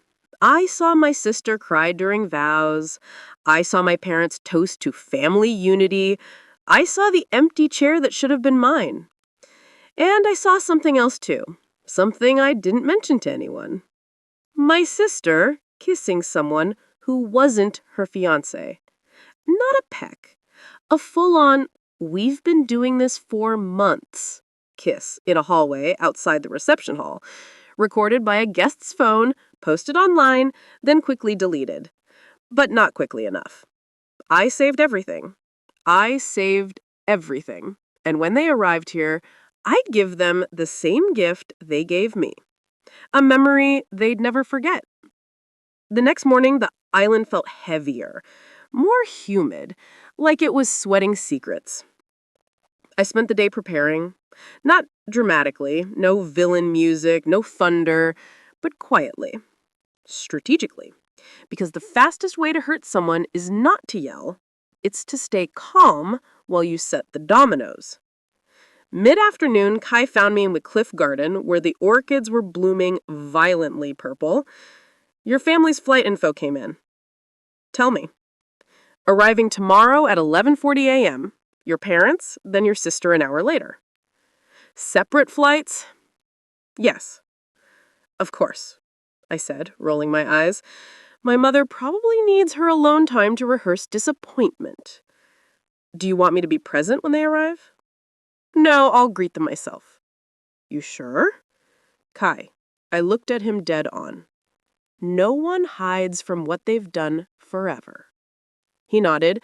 I saw my sister cry during vows. I saw my parents toast to family unity. I saw the empty chair that should have been mine. And I saw something else too. Something I didn't mention to anyone. My sister kissing someone who wasn't her fiancé. Not a peck. A full-on, we've been doing this for months kiss in a hallway outside the reception hall, recorded by a guest's phone, posted online, then quickly deleted. But not quickly enough. I saved everything. I saved everything. And when they arrived here, I'd give them the same gift they gave me. A memory they'd never forget. The next morning, the island felt heavier, more humid, like it was sweating secrets. I spent the day preparing, not dramatically, no villain music, no thunder, but quietly, strategically. Because the fastest way to hurt someone is not to yell, it's to stay calm while you set the dominoes. Mid-afternoon, Kai found me in the cliff garden where the orchids were blooming violently purple. Your family's flight info came in. Tell me. Arriving tomorrow at 11:40 a.m. Your parents, then your sister an hour later. Separate flights? Yes. Of course, I said, rolling my eyes. My mother probably needs her alone time to rehearse disappointment. Do you want me to be present when they arrive? No, I'll greet them myself. You sure? Kai, I looked at him dead on. No one hides from what they've done forever. He nodded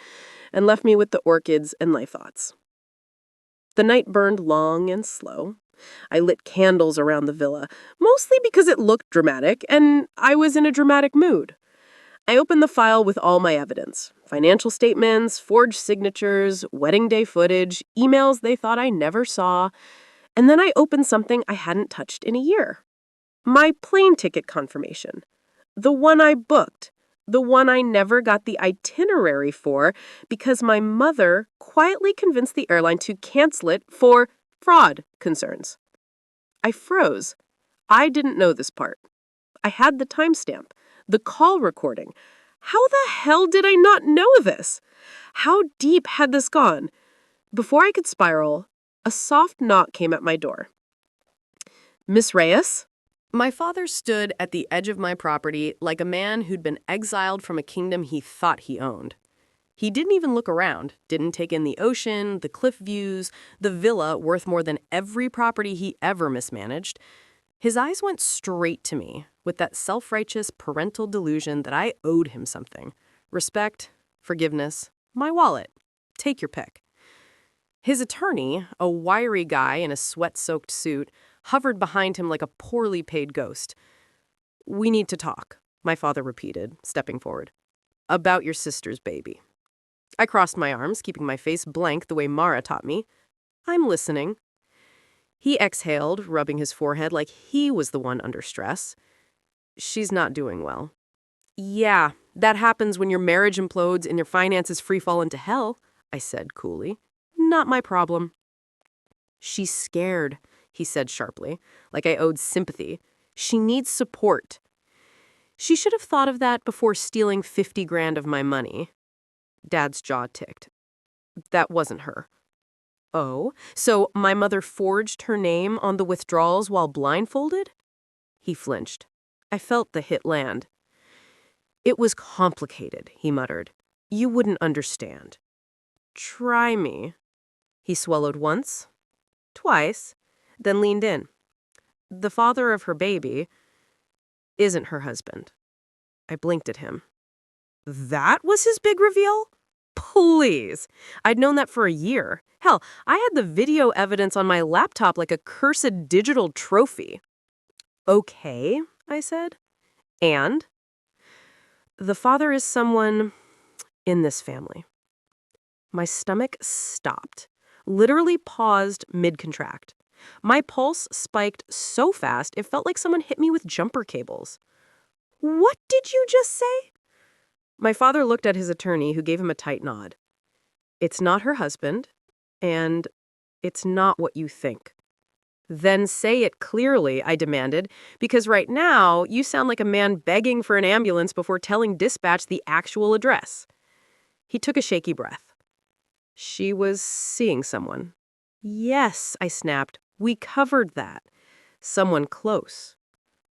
and left me with the orchids and my thoughts. The night burned long and slow. I lit candles around the villa, mostly because it looked dramatic and I was in a dramatic mood. I opened the file with all my evidence. Financial statements, forged signatures, wedding day footage, emails they thought I never saw. And then I opened something I hadn't touched in a year. My plane ticket confirmation. The one I booked. The one I never got the itinerary for because my mother quietly convinced the airline to cancel it for fraud concerns. I froze. I didn't know this part. I had the timestamp, the call recording. How the hell did I not know this? How deep had this gone? Before I could spiral, a soft knock came at my door. Miss Reyes? My father stood at the edge of my property like a man who'd been exiled from a kingdom he thought he owned. He didn't even look around, didn't take in the ocean, the cliff views, the villa worth more than every property he ever mismanaged. His eyes went straight to me with that self-righteous parental delusion that I owed him something. Respect, forgiveness, my wallet. Take your pick. His attorney, a wiry guy in a sweat-soaked suit, hovered behind him like a poorly paid ghost. We need to talk, my father repeated, stepping forward. About your sister's baby. I crossed my arms, keeping my face blank the way Mara taught me. I'm listening. He exhaled, rubbing his forehead like he was the one under stress. She's not doing well. Yeah, that happens when your marriage implodes and your finances freefall into hell, I said coolly. Not my problem. She's scared, he said sharply, like I owed sympathy. She needs support. She should have thought of that before stealing 50 grand of my money. Dad's jaw ticked. That wasn't her. Oh, so my mother forged her name on the withdrawals while blindfolded? He flinched. I felt the hit land. It was complicated, he muttered. You wouldn't understand. Try me. He swallowed once, twice, then leaned in. The father of her baby isn't her husband. I blinked at him. That was his big reveal? Please. I'd known that for a year. Hell, I had the video evidence on my laptop like a cursed digital trophy. Okay, I said. And? The father is someone in this family. My stomach stopped, literally paused mid-contract. My pulse spiked so fast it felt like someone hit me with jumper cables. What did you just say? My father looked at his attorney, who gave him a tight nod. It's not her husband, and it's not what you think. Then say it clearly, I demanded, because right now you sound like a man begging for an ambulance before telling dispatch the actual address. He took a shaky breath. She was seeing someone. Yes, I snapped. We covered that. Someone close.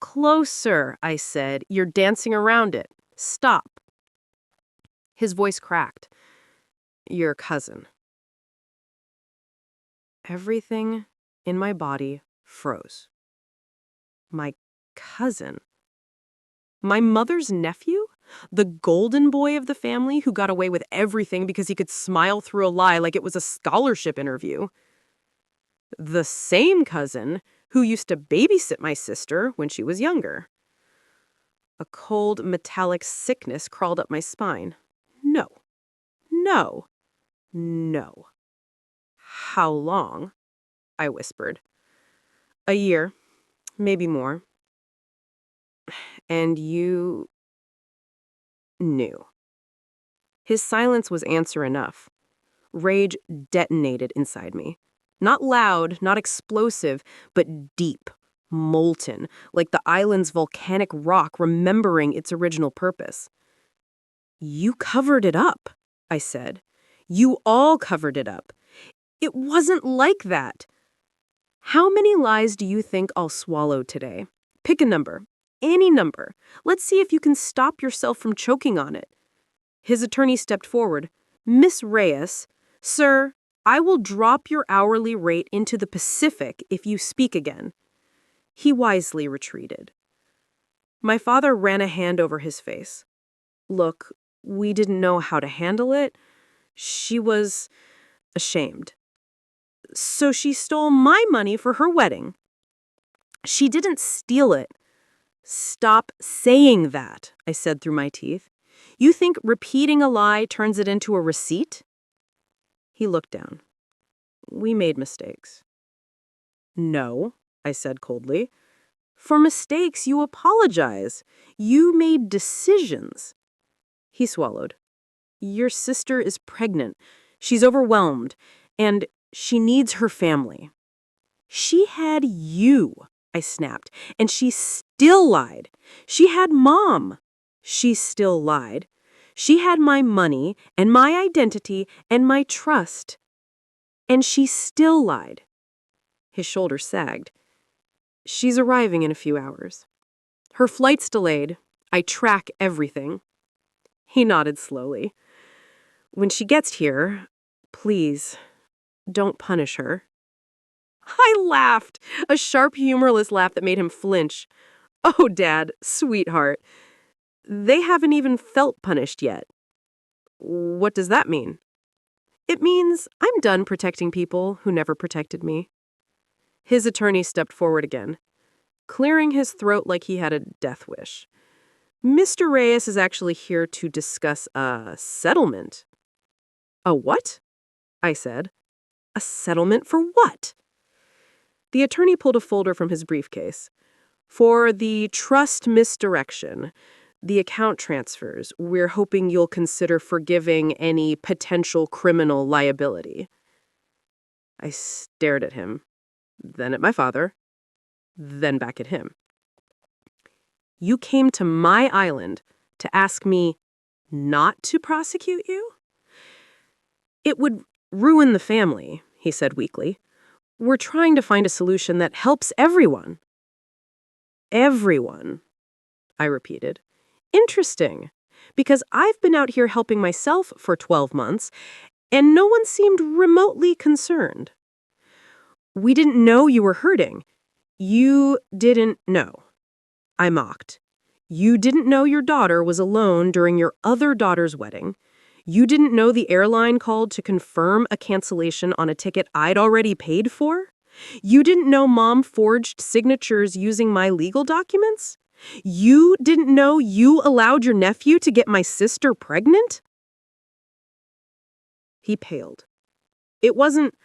Closer, I said. You're dancing around it. Stop. His voice cracked. Your cousin. Everything in my body froze. My cousin. My mother's nephew? The golden boy of the family who got away with everything because he could smile through a lie like it was a scholarship interview. The same cousin who used to babysit my sister when she was younger. A cold, metallic sickness crawled up my spine. No. No. No. How long? I whispered. A year, maybe more. And you knew. His silence was answer enough. Rage detonated inside me. Not loud, not explosive, but deep, molten, like the island's volcanic rock remembering its original purpose. You covered it up, I said. You all covered it up. It wasn't like that. How many lies do you think I'll swallow today? Pick a number. Any number. Let's see if you can stop yourself from choking on it. His attorney stepped forward. Miss Reyes, sir, I will drop your hourly rate into the Pacific if you speak again. He wisely retreated. My father ran a hand over his face. Look, we didn't know how to handle it. She was ashamed. So she stole my money for her wedding. She didn't steal it. Stop saying that, I said through my teeth. You think repeating a lie turns it into a receipt? He looked down. We made mistakes. No, I said coldly. For mistakes, you apologize. You made decisions. He swallowed. Your sister is pregnant. She's overwhelmed, and she needs her family. She had you, I snapped, and she still lied. She had Mom. She still lied. She had my money and my identity and my trust. And she still lied. His shoulders sagged. She's arriving in a few hours. Her flight's delayed. I track everything. He nodded slowly. When she gets here, please, don't punish her. I laughed, a sharp, humorless laugh that made him flinch. Oh, Dad, sweetheart. They haven't even felt punished yet. What does that mean? It means I'm done protecting people who never protected me. His attorney stepped forward again, clearing his throat like he had a death wish. Mr. Reyes is actually here to discuss a settlement. A what? I said. A settlement for what? The attorney pulled a folder from his briefcase. For the trust misdirection, the account transfers, we're hoping you'll consider forgiving any potential criminal liability. I stared at him, then at my father, then back at him. You came to my island to ask me not to prosecute you? It would ruin the family, he said weakly. We're trying to find a solution that helps everyone. Everyone, I repeated. Interesting, because I've been out here helping myself for 12 months, and no one seemed remotely concerned. We didn't know you were hurting. You didn't know. I mocked. You didn't know your daughter was alone during your other daughter's wedding. You didn't know the airline called to confirm a cancellation on a ticket I'd already paid for? You didn't know Mom forged signatures using my legal documents? You didn't know you allowed your nephew to get my sister pregnant? He paled. It wasn't,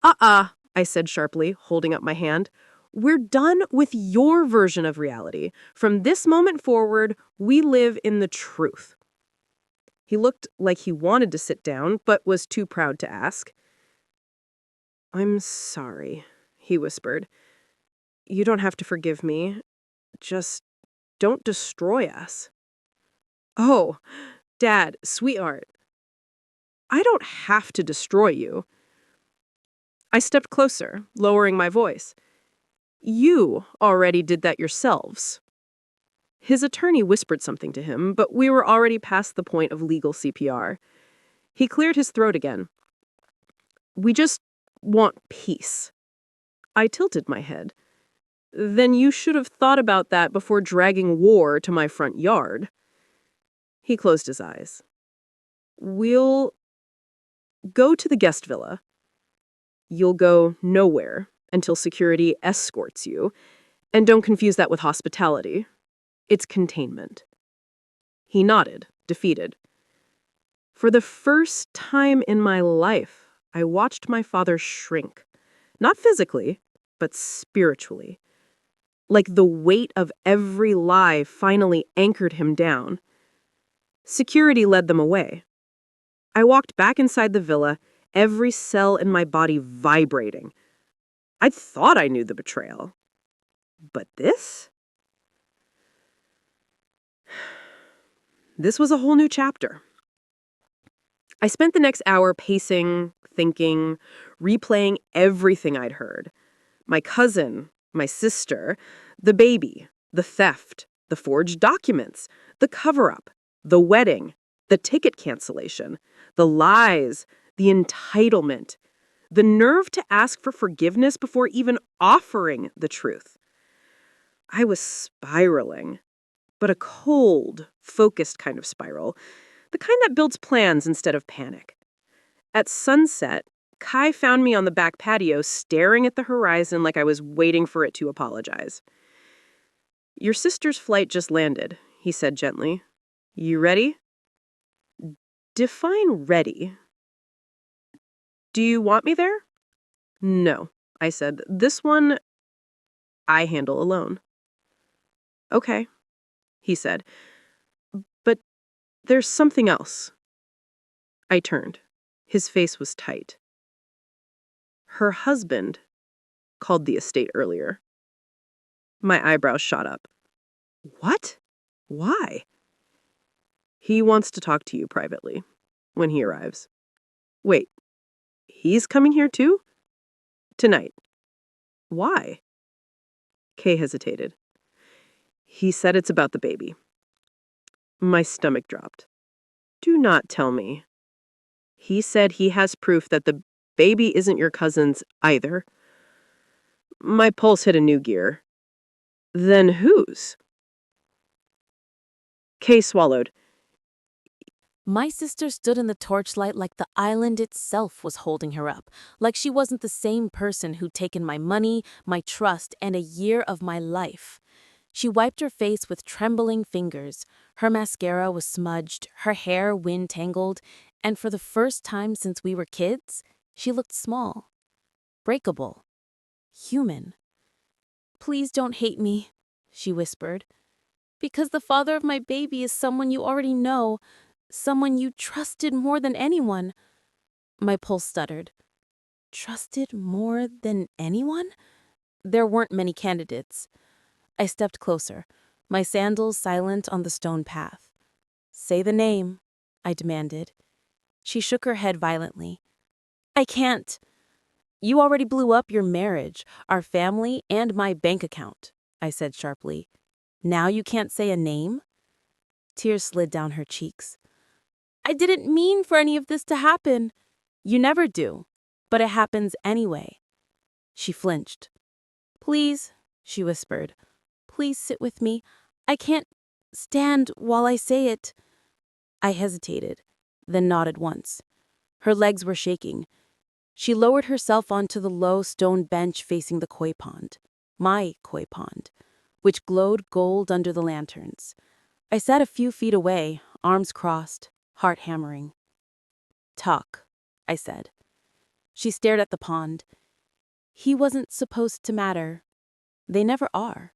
I said sharply, holding up my hand. We're done with your version of reality. From this moment forward, we live in the truth. He looked like he wanted to sit down, but was too proud to ask. I'm sorry, he whispered. You don't have to forgive me. Just don't destroy us. Oh, Dad, sweetheart, I don't have to destroy you. I stepped closer, lowering my voice. You already did that yourselves. His attorney whispered something to him, but we were already past the point of legal CPR. He cleared his throat again. We just want peace. I tilted my head. Then you should have thought about that before dragging war to my front yard. He closed his eyes. We'll go to the guest villa. You'll go nowhere until security escorts you, and don't confuse that with hospitality. It's containment. He nodded, defeated. For the first time in my life, I watched my father shrink. Not physically, but spiritually. Like the weight of every lie finally anchored him down. Security led them away. I walked back inside the villa, every cell in my body vibrating. I thought I knew the betrayal. But this? This was a whole new chapter. I spent the next hour pacing, thinking, replaying everything I'd heard. My cousin, my sister, the baby, the theft, the forged documents, the cover-up, the wedding, the ticket cancellation, the lies, the entitlement, the nerve to ask for forgiveness before even offering the truth. I was spiraling, but a cold, focused kind of spiral, the kind that builds plans instead of panic. At sunset, Kai found me on the back patio staring at the horizon like I was waiting for it to apologize. Your sister's flight just landed, he said gently. You ready? Define ready. Do you want me there? No, I said. This one, I handle alone. Okay, he said. But there's something else. I turned. His face was tight. Her husband called the estate earlier. My eyebrows shot up. What? Why? He wants to talk to you privately when he arrives. Wait, he's coming here too? Tonight. Why? Kay hesitated. He said it's about the baby. My stomach dropped. Do not tell me. He said he has proof that the baby isn't your cousin's either. My pulse hit a new gear. Then whose? Kay swallowed. My sister stood in the torchlight like the island itself was holding her up, like she wasn't the same person who'd taken my money, my trust, and a year of my life. She wiped her face with trembling fingers. Her mascara was smudged, her hair wind-tangled, and for the first time since we were kids, she looked small, breakable, human. Please don't hate me, she whispered, because the father of my baby is someone you already know, someone you trusted more than anyone. My pulse stuttered. Trusted more than anyone? There weren't many candidates. I stepped closer, my sandals silent on the stone path. Say the name, I demanded. She shook her head violently. I can't. You already blew up your marriage, our family, and my bank account, I said sharply. Now you can't say a name? Tears slid down her cheeks. I didn't mean for any of this to happen. You never do, but it happens anyway. She flinched. Please, she whispered. Please sit with me. I can't stand while I say it. I hesitated, then nodded once. Her legs were shaking. She lowered herself onto the low stone bench facing the koi pond. My koi pond. which glowed gold under the lanterns. I sat a few feet away, arms crossed, heart hammering. "Talk," I said. She stared at the pond. "He wasn't supposed to matter. They never are.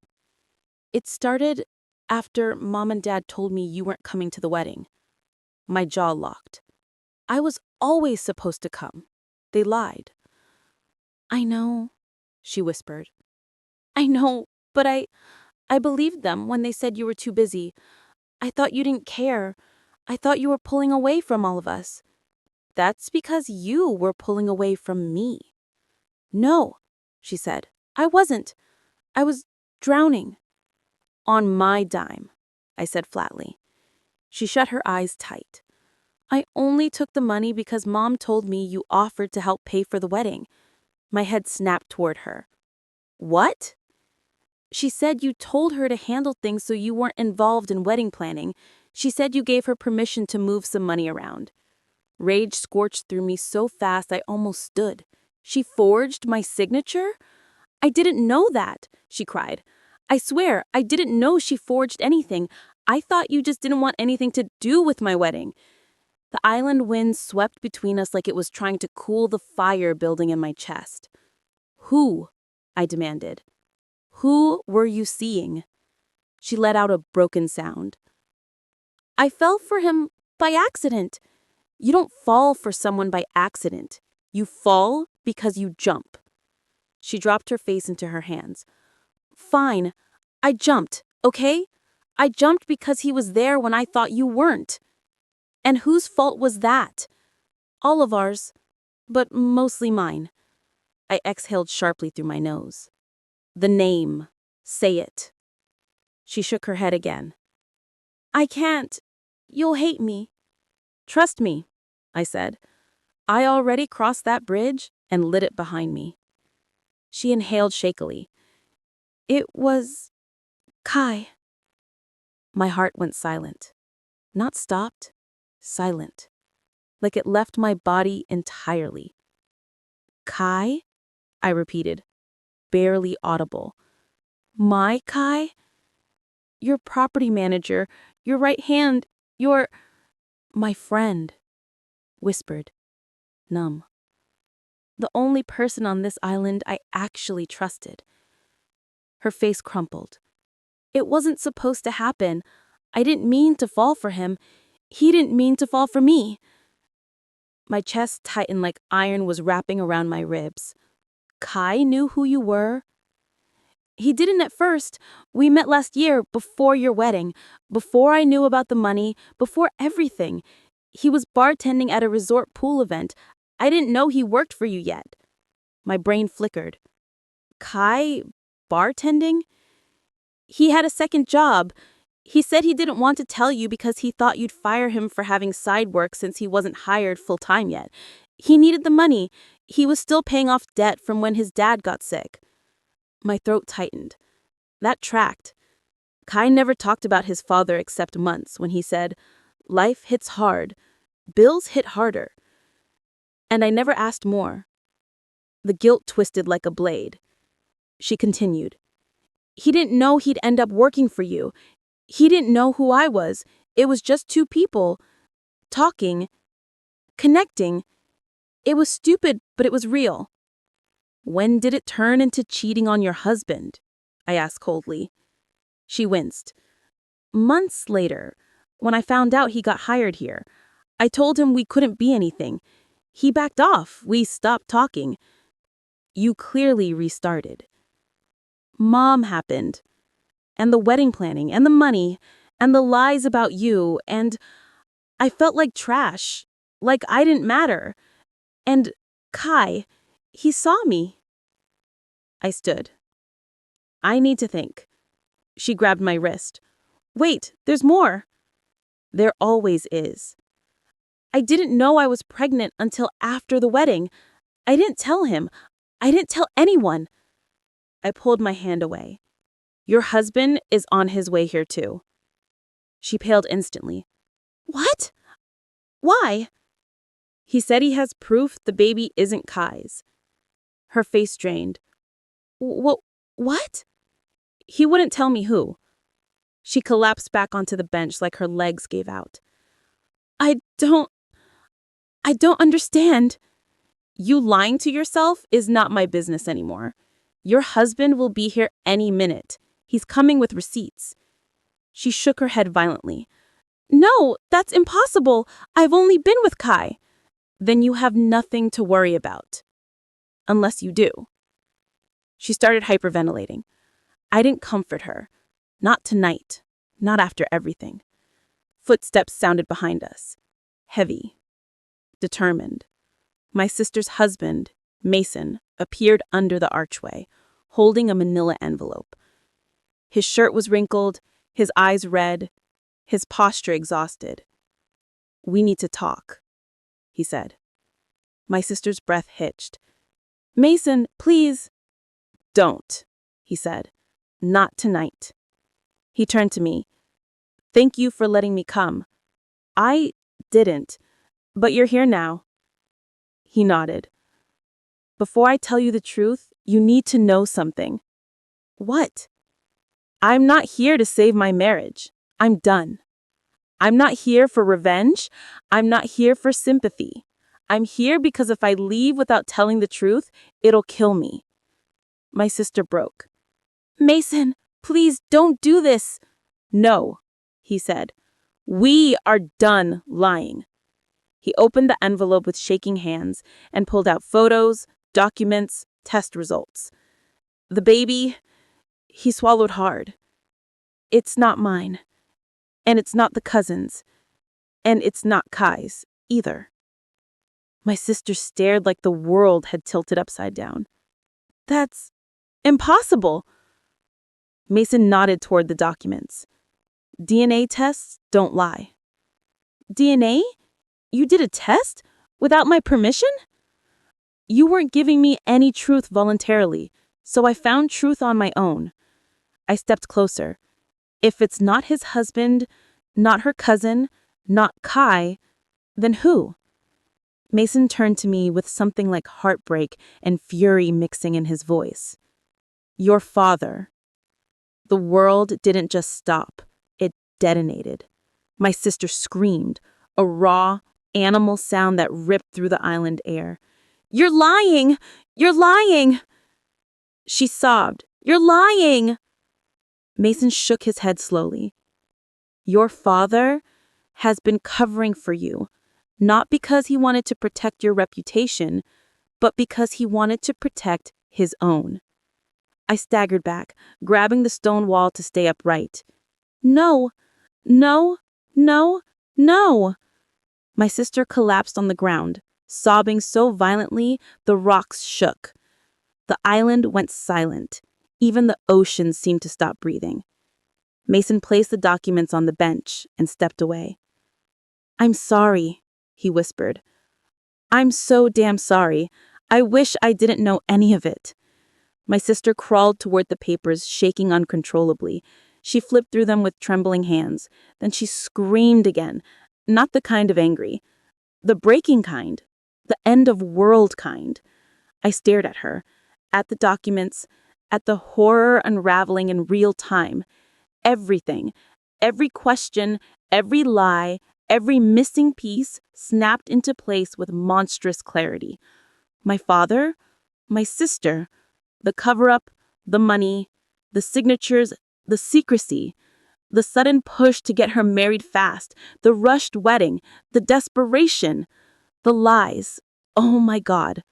It started after Mom and Dad told me you weren't coming to the wedding." My jaw locked. "I was always supposed to come. They lied." "I know," she whispered. "I know, but I believed them when they said you were too busy. I thought you didn't care. I thought you were pulling away from all of us." "That's because you were pulling away from me." "No," she said. "I wasn't. I was drowning." "On my dime," I said flatly. She shut her eyes tight. "I only took the money because Mom told me you offered to help pay for the wedding." My head snapped toward her. "What?" "She said you told her to handle things so you weren't involved in wedding planning. She said you gave her permission to move some money around." Rage scorched through me so fast I almost stood. "She forged my signature? I didn't know that," she cried. "I swear, I didn't know she forged anything. I thought you just didn't want anything to do with my wedding." The island wind swept between us like it was trying to cool the fire building in my chest. "Who?" I demanded. "Who were you seeing?" She let out a broken sound. "I fell for him by accident." "You don't fall for someone by accident. You fall because you jump." She dropped her face into her hands. "Fine. I jumped, okay? I jumped because he was there when I thought you weren't." "And whose fault was that?" "All of ours, but mostly mine." I exhaled sharply through my nose. "The name. Say it." She shook her head again. "I can't. You'll hate me." "Trust me," I said. "I already crossed that bridge and lit it behind me." She inhaled shakily. "It was Kai." My heart went silent. Not stopped, silent. Like it left my body entirely. "Kai?" I repeated, barely audible. "My Kai?" "Your property manager, your right hand, your—" "My friend," whispered, numb. "The only person on this island I actually trusted." Her face crumpled. "It wasn't supposed to happen. I didn't mean to fall for him. He didn't mean to fall for me." My chest tightened like iron was wrapping around my ribs. "Kai knew who you were?" "He didn't at first. We met last year, before your wedding, before I knew about the money, before everything. He was bartending at a resort pool event. I didn't know he worked for you yet." My brain flickered. "Kai, bartending?" "He had a second job. He said he didn't want to tell you because he thought you'd fire him for having side work since he wasn't hired full-time yet. He needed the money. He was still paying off debt from when his dad got sick." My throat tightened. That tracked. Kai never talked about his father except months when he said, "Life hits hard. Bills hit harder." And I never asked more. The guilt twisted like a blade. She continued. "He didn't know he'd end up working for you. He didn't know who I was. It was just two people. Talking. Connecting. It was stupid, but it was real." "When did it turn into cheating on your husband?" I asked coldly. She winced. "Months later, when I found out he got hired here, I told him we couldn't be anything. He backed off. We stopped talking." "You clearly restarted." "Mom happened. And the wedding planning, and the money, and the lies about you, and I felt like trash. Like I didn't matter. And Kai, he saw me." I stood. "I need to think." She grabbed my wrist. "Wait, there's more." "There always is." "I didn't know I was pregnant until after the wedding. I didn't tell him. I didn't tell anyone." I pulled my hand away. "Your husband is on his way here too." She paled instantly. "What? Why?" "He said he has proof the baby isn't Kai's." Her face drained. What? He wouldn't tell me who. She collapsed back onto the bench like her legs gave out. I don't understand. You lying to yourself is not my business anymore. Your husband will be here any minute. He's coming with receipts. She shook her head violently. No, that's impossible. I've only been with Kai. Then you have nothing to worry about. Unless you do. She started hyperventilating. I didn't comfort her. Not tonight. Not after everything. Footsteps sounded behind us. Heavy. Determined. My sister's husband, Mason, appeared under the archway, holding a manila envelope. His shirt was wrinkled, his eyes red, his posture exhausted. We need to talk, he said. My sister's breath hitched. Mason, please. Don't, he said. Not tonight. He turned to me. Thank you for letting me come. I didn't, but you're here now. He nodded. Before I tell you the truth, you need to know something. What? I'm not here to save my marriage. I'm done. I'm not here for revenge. I'm not here for sympathy. I'm here because if I leave without telling the truth, it'll kill me. My sister broke. Mason, please don't do this. No, he said. We are done lying. He opened the envelope with shaking hands and pulled out photos, documents, test results. The baby, he swallowed hard. It's not mine. And it's not the cousin's. And it's not Kai's either. My sister stared like the world had tilted upside down. That's impossible. Mason nodded toward the documents. DNA tests don't lie. DNA? You did a test? Without my permission? You weren't giving me any truth voluntarily, so I found truth on my own. I stepped closer. If it's not his husband, not her cousin, not Kai, then who? Mason turned to me with something like heartbreak and fury mixing in his voice. Your father. The world didn't just stop. It detonated. My sister screamed, a raw, animal sound that ripped through the island air. You're lying! You're lying! She sobbed. You're lying! Mason shook his head slowly. Your father has been covering for you, not because he wanted to protect your reputation, but because he wanted to protect his own. I staggered back, grabbing the stone wall to stay upright. No, no, no, no. My sister collapsed on the ground, sobbing so violently the rocks shook. The island went silent. Even the ocean seemed to stop breathing. Mason placed the documents on the bench and stepped away. I'm sorry, he whispered. I'm so damn sorry. I wish I didn't know any of it. My sister crawled toward the papers, shaking uncontrollably. She flipped through them with trembling hands. Then she screamed again, not the kind of angry, the breaking kind, the end of world kind. I stared at her, at the documents, at the horror unraveling in real time. Everything, every question, every lie, every missing piece snapped into place with monstrous clarity. My father, my sister, the cover-up, the money, the signatures, the secrecy, the sudden push to get her married fast, the rushed wedding, the desperation, the lies. Oh my God.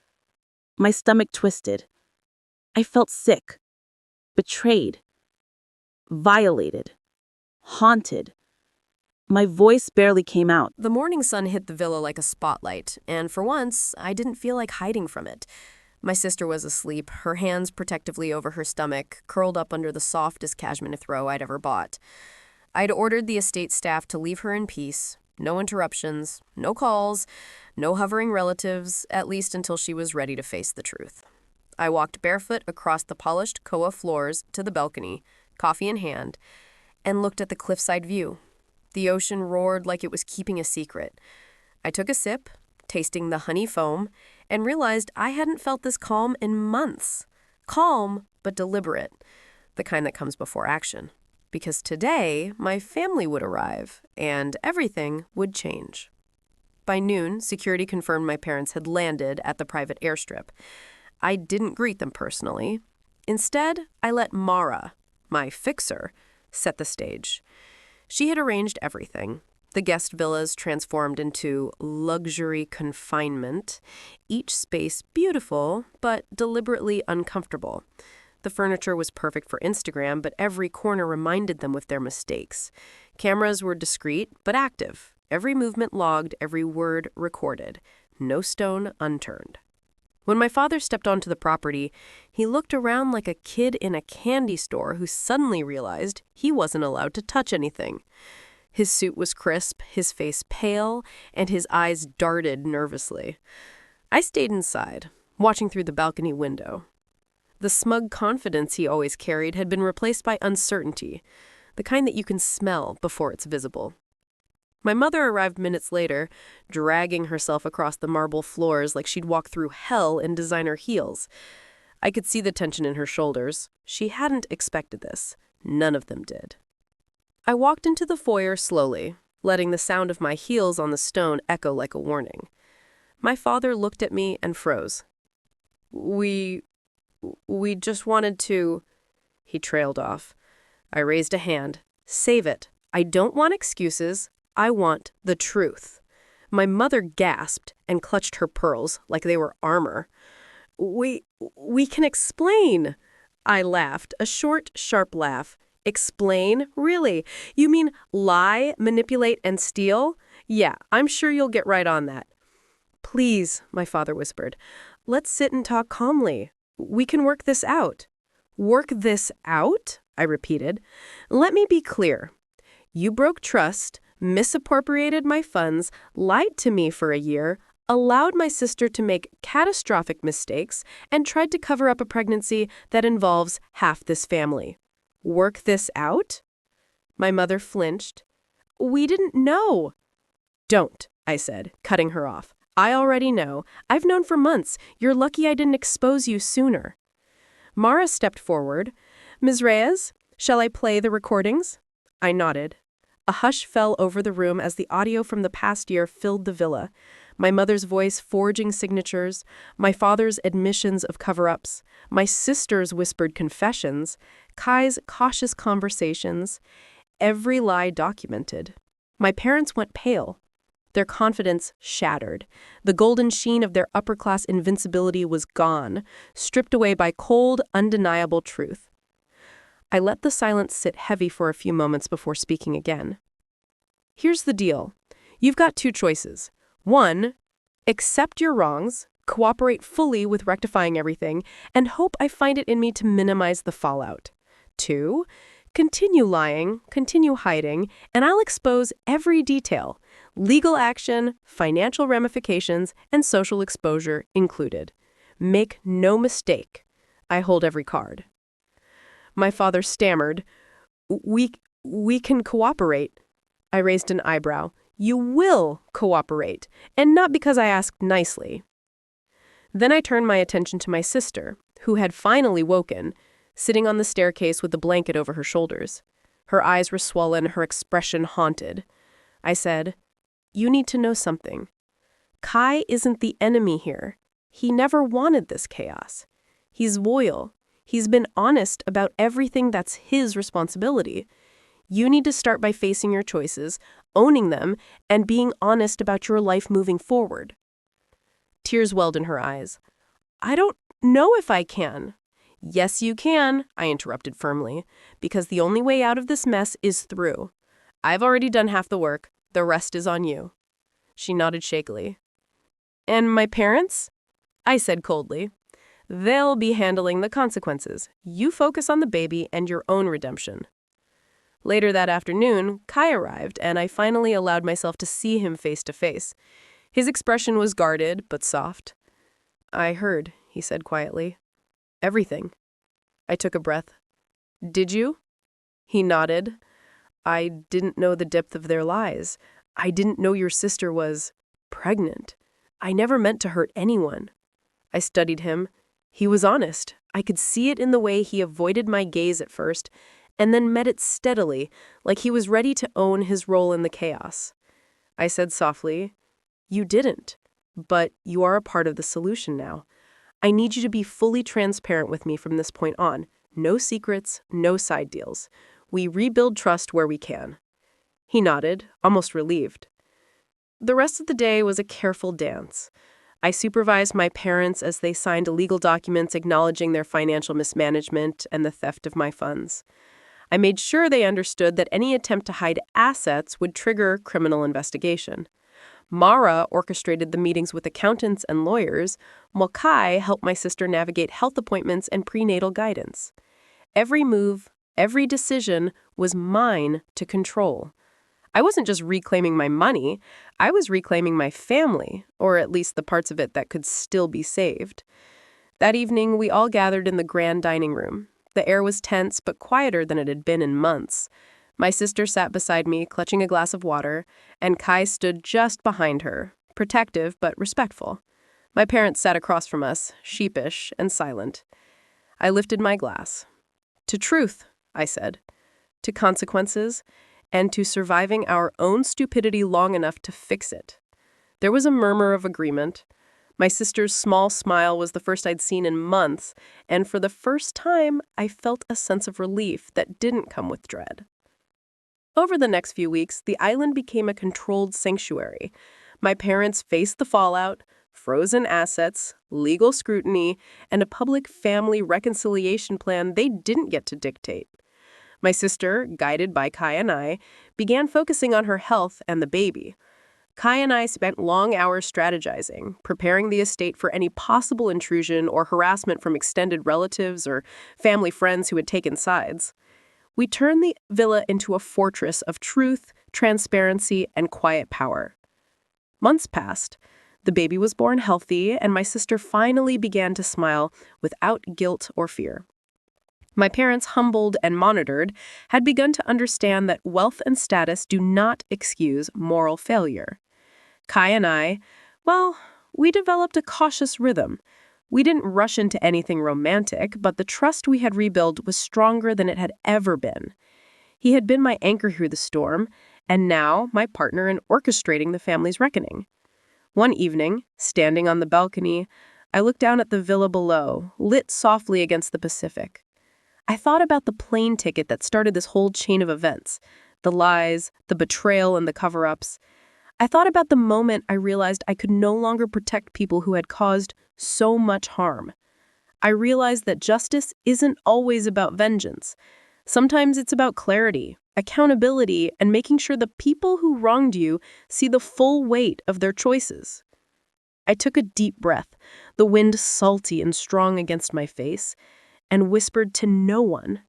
My stomach twisted. I felt sick, betrayed, violated, haunted. My voice barely came out. The morning sun hit the villa like a spotlight, and for once, I didn't feel like hiding from it. My sister was asleep, her hands protectively over her stomach, curled up under the softest cashmere throw I'd ever bought. I'd ordered the estate staff to leave her in peace. No interruptions, no calls, no hovering relatives, at least until she was ready to face the truth. I walked barefoot across the polished koa floors to the balcony, coffee in hand, and looked at the cliffside view. The ocean roared like it was keeping a secret. I took a sip, tasting the honey foam, and realized I hadn't felt this calm in months. Calm, but deliberate. the kind that comes before action. Because today, my family would arrive, and everything would change. By noon, security confirmed my parents had landed at the private airstrip. I didn't greet them personally. Instead, I let Mara, my fixer, set the stage. She had arranged everything. The guest villas transformed into luxury confinement, each space beautiful but deliberately uncomfortable. The furniture was perfect for Instagram, but every corner reminded them of their mistakes. Cameras were discreet but active. Every movement logged, every word recorded. No stone unturned. When my father stepped onto the property, he looked around like a kid in a candy store who suddenly realized he wasn't allowed to touch anything. His suit was crisp, his face pale, and his eyes darted nervously. I stayed inside, watching through the balcony window. The smug confidence he always carried had been replaced by uncertainty, the kind that you can smell before it's visible. My mother arrived minutes later, dragging herself across the marble floors like she'd walked through hell in designer heels. I could see the tension in her shoulders. She hadn't expected this. None of them did. I walked into the foyer slowly, letting the sound of my heels on the stone echo like a warning. My father looked at me and froze. We just wanted to..." He trailed off. I raised a hand. "Save it. I don't want excuses. I want the truth." My mother gasped and clutched her pearls like they were armor. We can explain." I laughed, a short, sharp laugh. "Explain? Really? You mean lie, manipulate, and steal? Yeah, I'm sure you'll get right on that." "Please," my father whispered, "let's sit and talk calmly. We can work this out." "Work this out?" I repeated. "Let me be clear. You broke trust, misappropriated my funds, lied to me for a year, allowed my sister to make catastrophic mistakes, and tried to cover up a pregnancy that involves half this family. Work this out?" My mother flinched. "We didn't know." "Don't," I said, cutting her off. "I already know. I've known for months. You're lucky I didn't expose you sooner." Mara stepped forward. "Ms. Reyes, shall I play the recordings?" I nodded. A hush fell over the room as the audio from the past year filled the villa. My mother's voice forging signatures, my father's admissions of cover-ups, my sister's whispered confessions, Kai's cautious conversations, every lie documented. My parents went pale. Their confidence shattered. The golden sheen of their upper-class invincibility was gone, stripped away by cold, undeniable truth. I let the silence sit heavy for a few moments before speaking again. "Here's the deal. You've got two choices. 1, accept your wrongs, cooperate fully with rectifying everything, and hope I find it in me to minimize the fallout. 2, continue lying, continue hiding, and I'll expose every detail, legal action, financial ramifications, and social exposure included. Make no mistake. I hold every card." My father stammered. We can cooperate." I raised an eyebrow. "You will cooperate, and not because I asked nicely." Then I turned my attention to my sister, who had finally woken, sitting on the staircase with a blanket over her shoulders. Her eyes were swollen, her expression haunted. I said, "You need to know something. Kai isn't the enemy here. He never wanted this chaos. He's loyal. He's been honest about everything that's his responsibility. You need to start by facing your choices, owning them, and being honest about your life moving forward." Tears welled in her eyes. "I don't know if I can." "Yes, you can," I interrupted firmly, "because the only way out of this mess is through. I've already done half the work. The rest is on you." She nodded shakily. "And my parents?" I said coldly. "They'll be handling the consequences. You focus on the baby and your own redemption." Later that afternoon, Kai arrived, and I finally allowed myself to see him face to face. His expression was guarded, but soft. "I heard," he said quietly. "Everything." I took a breath. "Did you?" He nodded. "I didn't know the depth of their lies. I didn't know your sister was pregnant. I never meant to hurt anyone." I studied him. He was honest. I could see it in the way he avoided my gaze at first, and then met it steadily, like he was ready to own his role in the chaos. I said softly, "You didn't, but you are a part of the solution now. I need you to be fully transparent with me from this point on. No secrets, no side deals. We rebuild trust where we can." He nodded, almost relieved. The rest of the day was a careful dance. I supervised my parents as they signed legal documents acknowledging their financial mismanagement and the theft of my funds. I made sure they understood that any attempt to hide assets would trigger criminal investigation. Mara orchestrated the meetings with accountants and lawyers, while Kai helped my sister navigate health appointments and prenatal guidance. Every move, every decision was mine to control. I wasn't just reclaiming my money, I was reclaiming my family, or at least the parts of it that could still be saved. That evening, we all gathered in the grand dining room. The air was tense, but quieter than it had been in months. My sister sat beside me, clutching a glass of water, and Kai stood just behind her, protective but respectful. My parents sat across from us, sheepish and silent. I lifted my glass. "To truth," I said. "To consequences, and to surviving our own stupidity long enough to fix it." There was a murmur of agreement. My sister's small smile was the first I'd seen in months, and for the first time, I felt a sense of relief that didn't come with dread. Over the next few weeks, the island became a controlled sanctuary. My parents faced the fallout, frozen assets, legal scrutiny, and a public family reconciliation plan they didn't get to dictate. My sister, guided by Kai and I, began focusing on her health and the baby. Kai and I spent long hours strategizing, preparing the estate for any possible intrusion or harassment from extended relatives or family friends who had taken sides. We turned the villa into a fortress of truth, transparency, and quiet power. Months passed. The baby was born healthy, and my sister finally began to smile without guilt or fear. My parents, humbled and monitored, had begun to understand that wealth and status do not excuse moral failure. Kai and I, well, we developed a cautious rhythm. We didn't rush into anything romantic, but the trust we had rebuilt was stronger than it had ever been. He had been my anchor through the storm, and now my partner in orchestrating the family's reckoning. One evening, standing on the balcony, I looked down at the villa below, lit softly against the Pacific. I thought about the plane ticket that started this whole chain of events, the lies, the betrayal, and the cover-ups. I thought about the moment I realized I could no longer protect people who had caused so much harm. I realized that justice isn't always about vengeance. Sometimes it's about clarity, accountability, and making sure the people who wronged you see the full weight of their choices. I took a deep breath, the wind salty and strong against my face, and whispered to no one,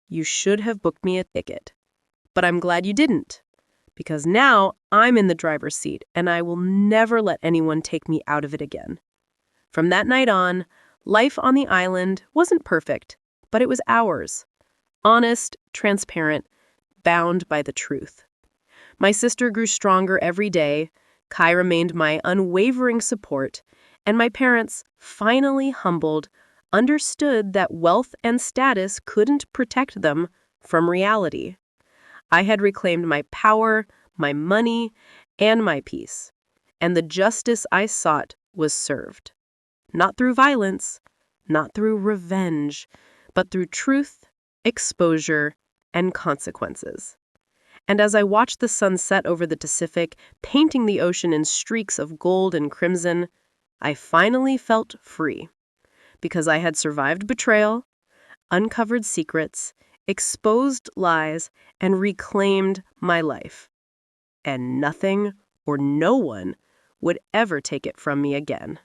"You should have booked me a ticket. But I'm glad you didn't. Because now I'm in the driver's seat, and I will never let anyone take me out of it again." From that night on, life on the island wasn't perfect, but it was ours. Honest, transparent, bound by the truth. My sister grew stronger every day, Kai remained my unwavering support, and my parents, finally humbled, understood that wealth and status couldn't protect them from reality. I had reclaimed my power, my money, and my peace, and the justice I sought was served. Not through violence, not through revenge, but through truth, exposure, and consequences. And as I watched the sun set over the Pacific, painting the ocean in streaks of gold and crimson, I finally felt free, because I had survived betrayal, uncovered secrets, exposed lies, and reclaimed my life. And nothing or no one would ever take it from me again.